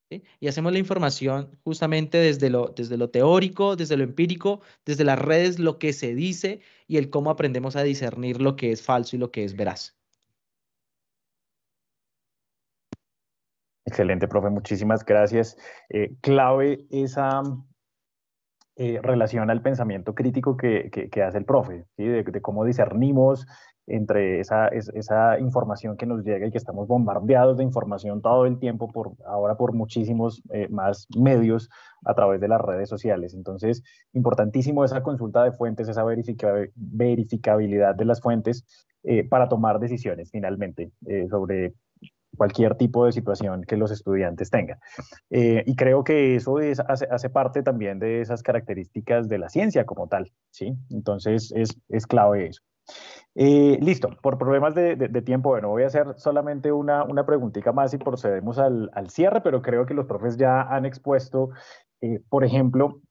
¿sí? Y hacemos la información justamente desde lo teórico, desde lo empírico, desde las redes, lo que se dice y el cómo aprendemos a discernir lo que es falso y lo que es veraz. Excelente, profe, muchísimas gracias. Clave esa relación al pensamiento crítico que hace el profe, ¿sí? De cómo discernimos entre esa información que nos llega y que estamos bombardeados de información todo el tiempo, ahora por muchísimos más medios a través de las redes sociales. Entonces, importantísimo esa consulta de fuentes, esa verificabilidad de las fuentes para tomar decisiones finalmente sobre cualquier tipo de situación que los estudiantes tengan. Y creo que eso hace parte también de esas características de la ciencia como tal, ¿sí? Entonces es clave eso. Listo, por problemas de tiempo, bueno, voy a hacer solamente una preguntita más y procedemos al cierre, pero creo que los profes ya han expuesto, por ejemplo,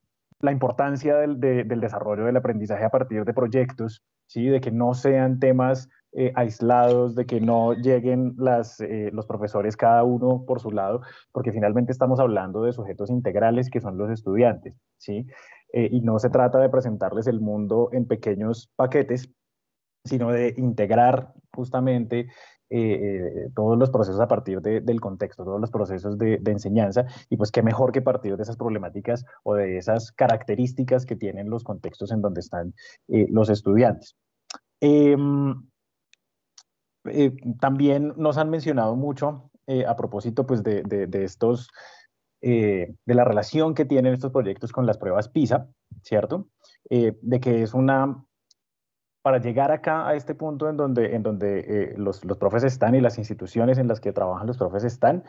la importancia del desarrollo del aprendizaje a partir de proyectos, ¿sí? De que no sean temas aislados, de que no lleguen los profesores cada uno por su lado, porque finalmente estamos hablando de sujetos integrales que son los estudiantes, ¿sí? Y no se trata de presentarles el mundo en pequeños paquetes, sino de integrar justamente todos los procesos a partir del contexto, todos los procesos de enseñanza, y pues qué mejor que partir de esas problemáticas o de esas características que tienen los contextos en donde están los estudiantes. También nos han mencionado mucho a propósito pues de estos, de la relación que tienen estos proyectos con las pruebas PISA, ¿cierto? De que es para llegar acá a este punto en donde los profes están y las instituciones en las que trabajan los profes están,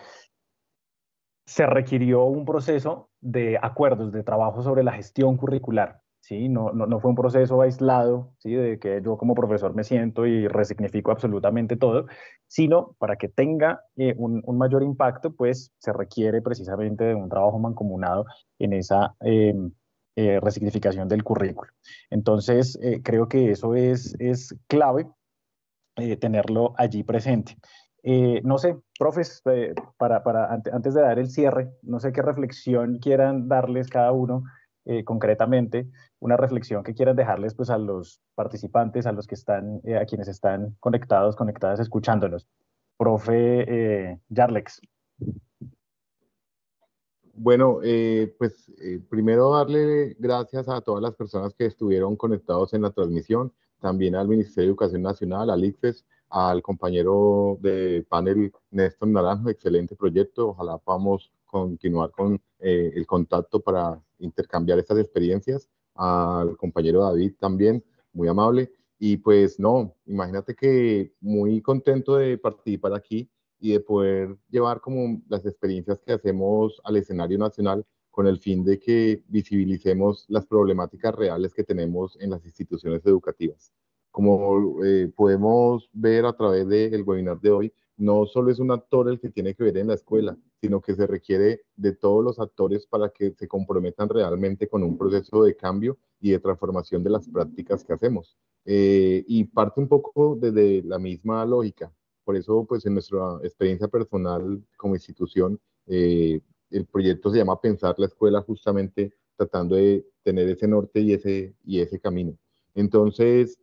se requirió un proceso de acuerdos, de trabajo sobre la gestión curricular, ¿sí? No fue un proceso aislado, ¿sí? De que yo como profesor me siento y resignifico absolutamente todo, sino para que tenga un mayor impacto, pues se requiere precisamente de un trabajo mancomunado en esa resignificación del currículo. Entonces, creo que eso es clave tenerlo allí presente. No sé, profes, antes de dar el cierre, no sé qué reflexión quieran darles cada uno concretamente, una reflexión que quieran dejarles pues a los participantes, a los que están, a quienes están conectados, conectadas, escuchándonos. Profe Yarlex. Bueno, primero darle gracias a todas las personas que estuvieron conectados en la transmisión, también al Ministerio de Educación Nacional, al ICFES, al compañero de panel Néstor Naranjo, excelente proyecto, ojalá podamos continuar con el contacto para intercambiar estas experiencias, al compañero David también, muy amable, y pues no, imagínate que muy contento de participar aquí y de poder llevar como las experiencias que hacemos al escenario nacional con el fin de que visibilicemos las problemáticas reales que tenemos en las instituciones educativas. Como podemos ver a través del webinar de hoy, no solo es un actor el que tiene que ver en la escuela, sino que se requiere de todos los actores para que se comprometan realmente con un proceso de cambio y de transformación de las prácticas que hacemos. Y parte un poco desde la misma lógica. Por eso, pues en nuestra experiencia personal como institución, el proyecto se llama Pensar la Escuela, justamente tratando de tener ese norte y ese camino. Entonces,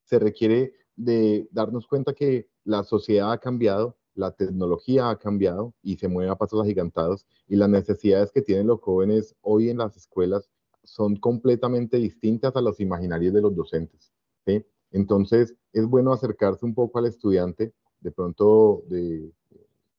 se requiere de darnos cuenta que la sociedad ha cambiado, la tecnología ha cambiado y se mueve a pasos agigantados, y las necesidades que tienen los jóvenes hoy en las escuelas son completamente distintas a los imaginarios de los docentes, ¿sí? Entonces, es bueno acercarse un poco al estudiante, de pronto de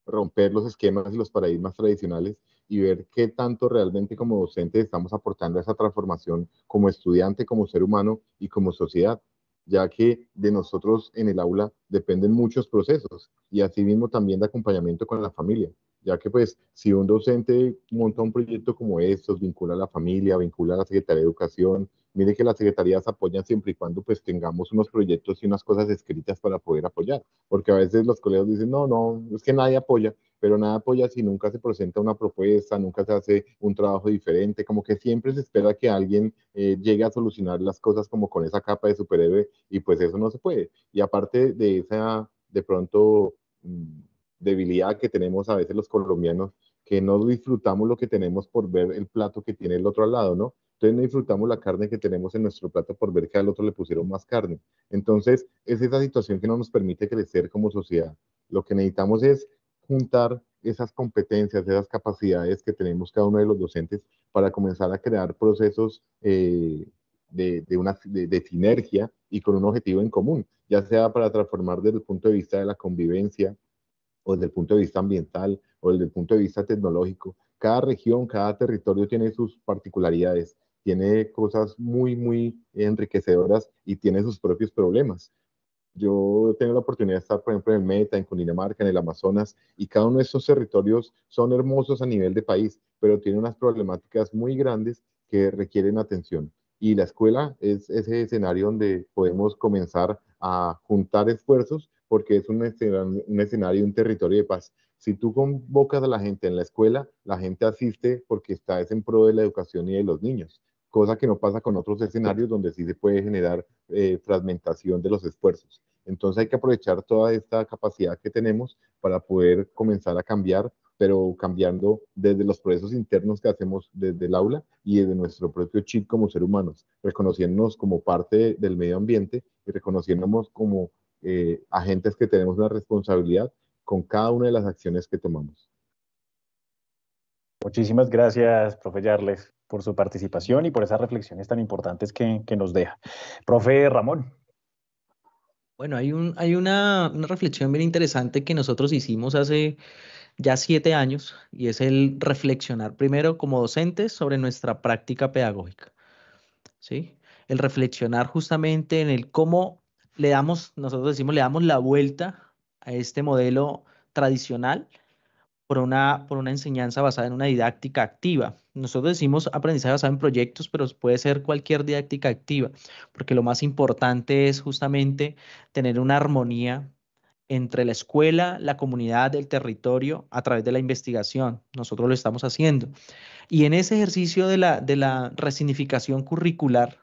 romper los esquemas y los paradigmas tradicionales y ver qué tanto realmente como docentes estamos aportando a esa transformación como estudiante, como ser humano y como sociedad, ya que de nosotros en el aula dependen muchos procesos y asimismo también de acompañamiento con la familia, ya que pues si un docente monta un proyecto como estos, vincula a la familia, vincula a la Secretaría de Educación, mire que las secretarías apoyan siempre y cuando pues tengamos unos proyectos y unas cosas escritas para poder apoyar, porque a veces los colegas dicen, no, es que nadie apoya, pero nada apoya si nunca se presenta una propuesta, nunca se hace un trabajo diferente, como que siempre se espera que alguien llegue a solucionar las cosas como con esa capa de superhéroe, y pues eso no se puede. Y aparte de esa, de pronto, debilidad que tenemos a veces los colombianos, que no disfrutamos lo que tenemos por ver el plato que tiene el otro al lado, ¿no? Entonces no disfrutamos la carne que tenemos en nuestro plato por ver que al otro le pusieron más carne. Entonces es esa situación que no nos permite crecer como sociedad. Lo que necesitamos es juntar esas competencias, esas capacidades que tenemos cada uno de los docentes para comenzar a crear procesos de sinergia y con un objetivo en común, ya sea para transformar desde el punto de vista de la convivencia, o desde el punto de vista ambiental, o desde el punto de vista tecnológico. Cada región, cada territorio tiene sus particularidades, tiene cosas muy, muy enriquecedoras y tiene sus propios problemas. Yo tengo la oportunidad de estar, por ejemplo, en el Meta, en Cundinamarca, en el Amazonas, y cada uno de estos territorios son hermosos a nivel de país, pero tienen unas problemáticas muy grandes que requieren atención. Y la escuela es ese escenario donde podemos comenzar a juntar esfuerzos porque es un escenario, un territorio de paz. Si tú convocas a la gente en la escuela, la gente asiste porque está en pro de la educación y de los niños, cosa que no pasa con otros escenarios donde sí se puede generar fragmentación de los esfuerzos. Entonces hay que aprovechar toda esta capacidad que tenemos para poder comenzar a cambiar, pero cambiando desde los procesos internos que hacemos desde el aula y desde nuestro propio chip como ser humanos, reconociéndonos como parte del medio ambiente y reconociéndonos como agentes que tenemos una responsabilidad con cada una de las acciones que tomamos. Muchísimas gracias, profe Yarles, por su participación y por esas reflexiones tan importantes que nos deja. Profe Ramón. Bueno, hay una reflexión bien interesante que nosotros hicimos hace ya 7 años y es el reflexionar primero como docentes sobre nuestra práctica pedagógica, ¿sí? El reflexionar justamente en el cómo nosotros decimos, le damos la vuelta a este modelo tradicional por una enseñanza basada en una didáctica activa. Nosotros decimos aprendizaje basado en proyectos, pero puede ser cualquier didáctica activa, porque lo más importante es justamente tener una armonía entre la escuela, la comunidad, el territorio, a través de la investigación. Nosotros lo estamos haciendo. Y en ese ejercicio de la resignificación curricular,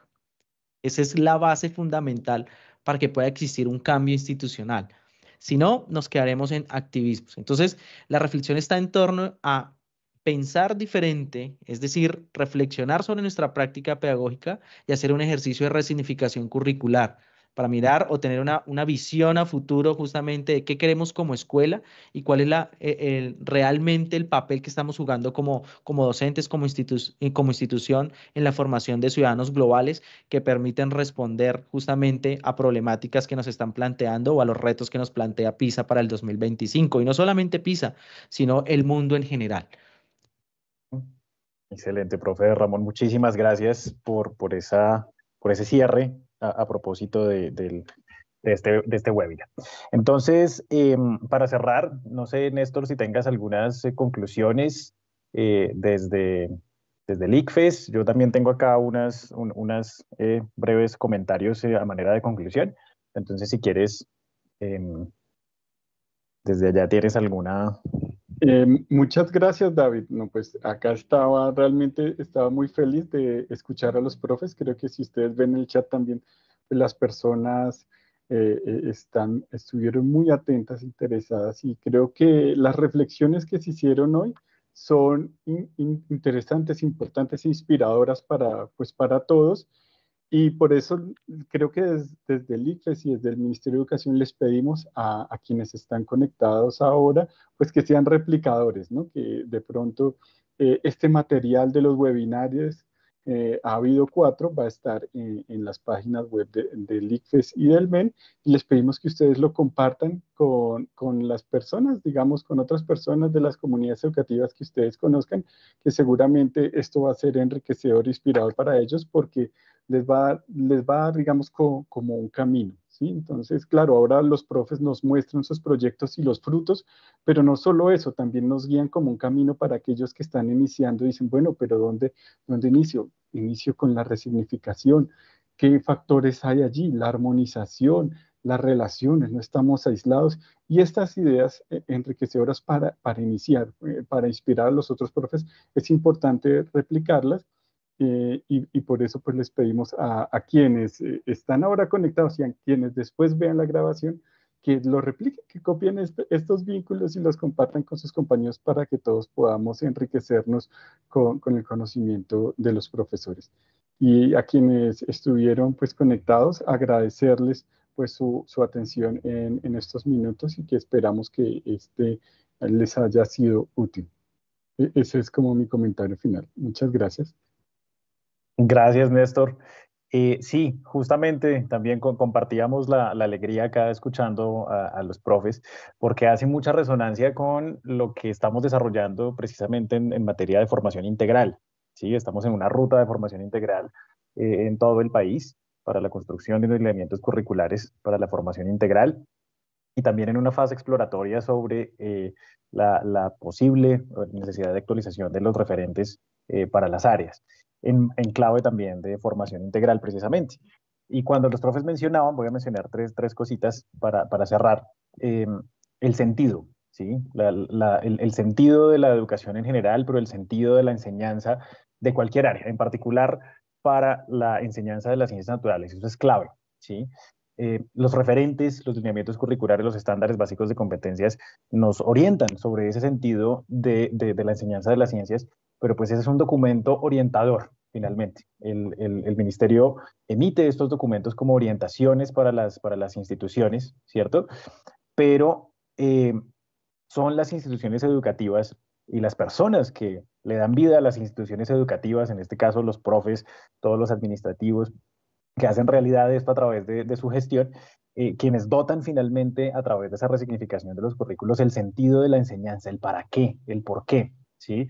esa es la base fundamental para que pueda existir un cambio institucional. Si no, nos quedaremos en activismos. Entonces, la reflexión está en torno a pensar diferente, es decir, reflexionar sobre nuestra práctica pedagógica y hacer un ejercicio de resignificación curricular para mirar o tener una visión a futuro justamente de qué queremos como escuela y cuál es realmente el papel que estamos jugando como docentes, como institución en la formación de ciudadanos globales que permiten responder justamente a problemáticas que nos están planteando o a los retos que nos plantea PISA para el 2025. Y no solamente PISA, sino el mundo en general. Excelente, profe Ramón. Muchísimas gracias por ese cierre a propósito de este webinar. Entonces, para cerrar, no sé, Néstor, si tengas algunas conclusiones desde el ICFES. Yo también tengo acá unas breves comentarios a manera de conclusión. Entonces, si quieres, desde allá tienes alguna... Muchas gracias, David. No, pues acá realmente estaba muy feliz de escuchar a los profes. Creo que si ustedes ven el chat también, pues las personas estuvieron muy atentas, interesadas, y creo que las reflexiones que se hicieron hoy son interesantes, importantes e inspiradoras para todos. Y por eso creo que desde el ICFES y desde el Ministerio de Educación les pedimos a quienes están conectados ahora, pues que sean replicadores, ¿no? Que de pronto este material de los webinarios, ha habido 4, va a estar en las páginas web del ICFES y del MEN, y les pedimos que ustedes lo compartan con las personas, digamos, con otras personas de las comunidades educativas que ustedes conozcan, que seguramente esto va a ser enriquecedor e inspirador para ellos, porque les va a dar, digamos, como un camino, ¿sí? Entonces, claro, ahora los profes nos muestran sus proyectos y los frutos, pero no solo eso, también nos guían como un camino para aquellos que están iniciando y dicen, bueno, pero ¿dónde inicio? Inicio con la resignificación. ¿Qué factores hay allí? La armonización, las relaciones, no estamos aislados. Y estas ideas enriquecedoras para iniciar, para inspirar a los otros profes, es importante replicarlas. Y por eso pues les pedimos a quienes están ahora conectados y a quienes después vean la grabación, que lo repliquen, que copien estos vínculos y los compartan con sus compañeros para que todos podamos enriquecernos con el conocimiento de los profesores. Y a quienes estuvieron pues conectados, agradecerles pues su atención en estos minutos, y que esperamos que les haya sido útil. Ese es como mi comentario final. Muchas gracias. Gracias, Néstor. Sí, justamente también compartíamos la alegría acá escuchando a los profes, porque hace mucha resonancia con lo que estamos desarrollando precisamente en materia de formación integral. Sí, estamos en una ruta de formación integral en todo el país para la construcción de unos lineamientos curriculares para la formación integral y también en una fase exploratoria sobre la posible necesidad de actualización de los referentes para las áreas, en clave también de formación integral precisamente. Y cuando los profes mencionaban, voy a mencionar tres cositas para cerrar, el sentido, ¿sí? El sentido de la educación en general, pero el sentido de la enseñanza de cualquier área, en particular para la enseñanza de las ciencias naturales, eso es clave, ¿sí? Los referentes, los lineamientos curriculares, los estándares básicos de competencias nos orientan sobre ese sentido de la enseñanza de las ciencias, pero pues ese es un documento orientador, finalmente. El ministerio emite estos documentos como orientaciones para las instituciones, ¿cierto? Pero son las instituciones educativas y las personas que le dan vida a las instituciones educativas, en este caso los profes, todos los administrativos, que hacen realidad esto a través de su gestión, quienes dotan finalmente a través de esa resignificación de los currículos el sentido de la enseñanza, el para qué, el por qué, ¿sí?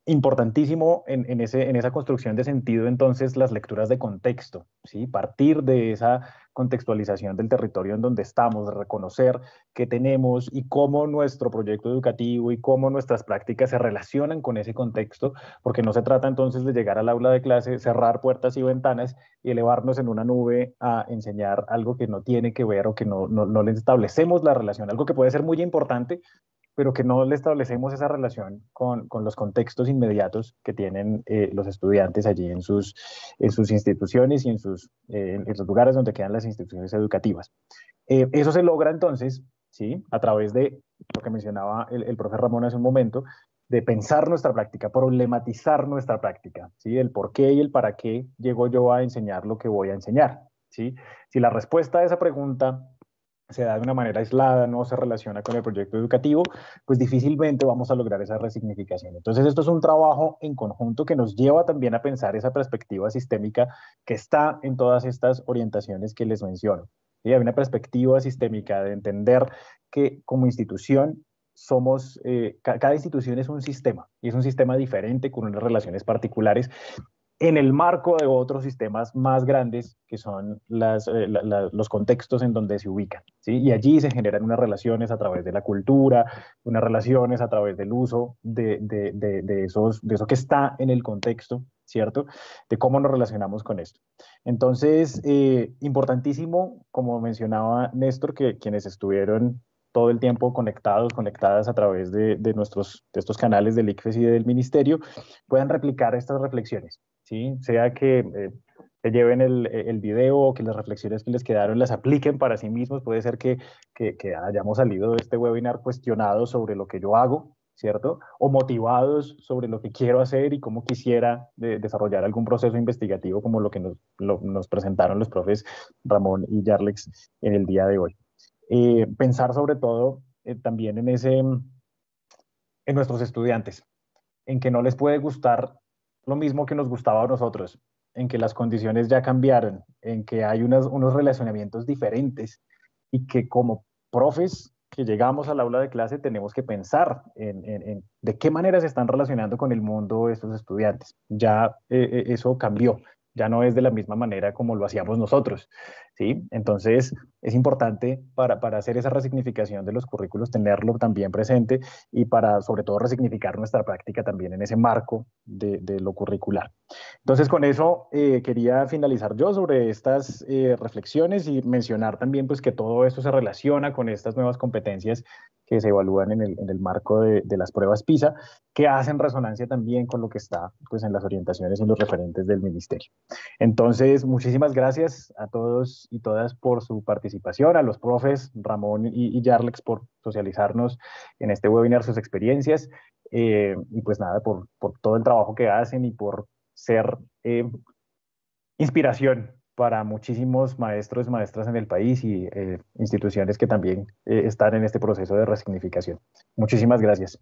Importantísimo en esa construcción de sentido, entonces, las lecturas de contexto, ¿sí? Partir de esa contextualización del territorio en donde estamos, de reconocer qué tenemos y cómo nuestro proyecto educativo y cómo nuestras prácticas se relacionan con ese contexto, porque no se trata entonces de llegar al aula de clase, cerrar puertas y ventanas y elevarnos en una nube a enseñar algo que no tiene que ver o que no le establecemos la relación, algo que puede ser muy importante, pero que no le establecemos esa relación con los contextos inmediatos que tienen los estudiantes allí en sus instituciones y en los lugares donde quedan las instituciones educativas. Eso se logra entonces, ¿sí? A través de lo que mencionaba el profe Ramón hace un momento, de pensar nuestra práctica, problematizar nuestra práctica, ¿sí? El por qué y el para qué llego yo a enseñar lo que voy a enseñar, ¿sí? Si la respuesta a esa pregunta se da de una manera aislada, no se relaciona con el proyecto educativo, pues difícilmente vamos a lograr esa resignificación. Entonces, esto es un trabajo en conjunto que nos lleva también a pensar esa perspectiva sistémica que está en todas estas orientaciones que les menciono. ¿Sí? Hay una perspectiva sistémica de entender que como institución somos, cada institución es un sistema y es un sistema diferente con unas relaciones particulares en el marco de otros sistemas más grandes que son los contextos en donde se ubican, ¿sí? Y allí se generan unas relaciones a través de la cultura, unas relaciones a través del uso de eso que está en el contexto, ¿cierto? De cómo nos relacionamos con esto. Entonces, importantísimo, como mencionaba Néstor, que quienes estuvieron todo el tiempo conectados, conectadas a través de estos canales del ICFES y del Ministerio, puedan replicar estas reflexiones. ¿Sí? Sea que lleven el video o que las reflexiones que les quedaron las apliquen para sí mismos. Puede ser que hayamos salido de este webinar cuestionados sobre lo que yo hago, ¿cierto? O motivados sobre lo que quiero hacer y cómo quisiera desarrollar algún proceso investigativo como lo que nos presentaron los profes Ramón y Yarlex en el día de hoy. Pensar sobre todo también en nuestros estudiantes, en que no les puede gustar lo mismo que nos gustaba a nosotros, en que las condiciones ya cambiaron, en que hay unos relacionamientos diferentes y que como profes que llegamos al aula de clase tenemos que pensar en de qué manera se están relacionando con el mundo estos estudiantes. Ya eso cambió, ya no es de la misma manera como lo hacíamos nosotros, ¿sí? Entonces es importante para hacer esa resignificación de los currículos tenerlo también presente y para sobre todo resignificar nuestra práctica también en ese marco de lo curricular. Entonces con eso quería finalizar yo sobre estas reflexiones y mencionar también pues que todo esto se relaciona con estas nuevas competencias que se evalúan en el marco de las pruebas PISA, que hacen resonancia también con lo que está pues en las orientaciones y los referentes del ministerio. Entonces, muchísimas gracias a todos y todas por su participación, a los profes Ramón y Yarlex por socializarnos en este webinar sus experiencias y pues nada, por todo el trabajo que hacen y por ser inspiración para muchísimos maestros y maestras en el país y instituciones que también están en este proceso de resignificación. Muchísimas gracias.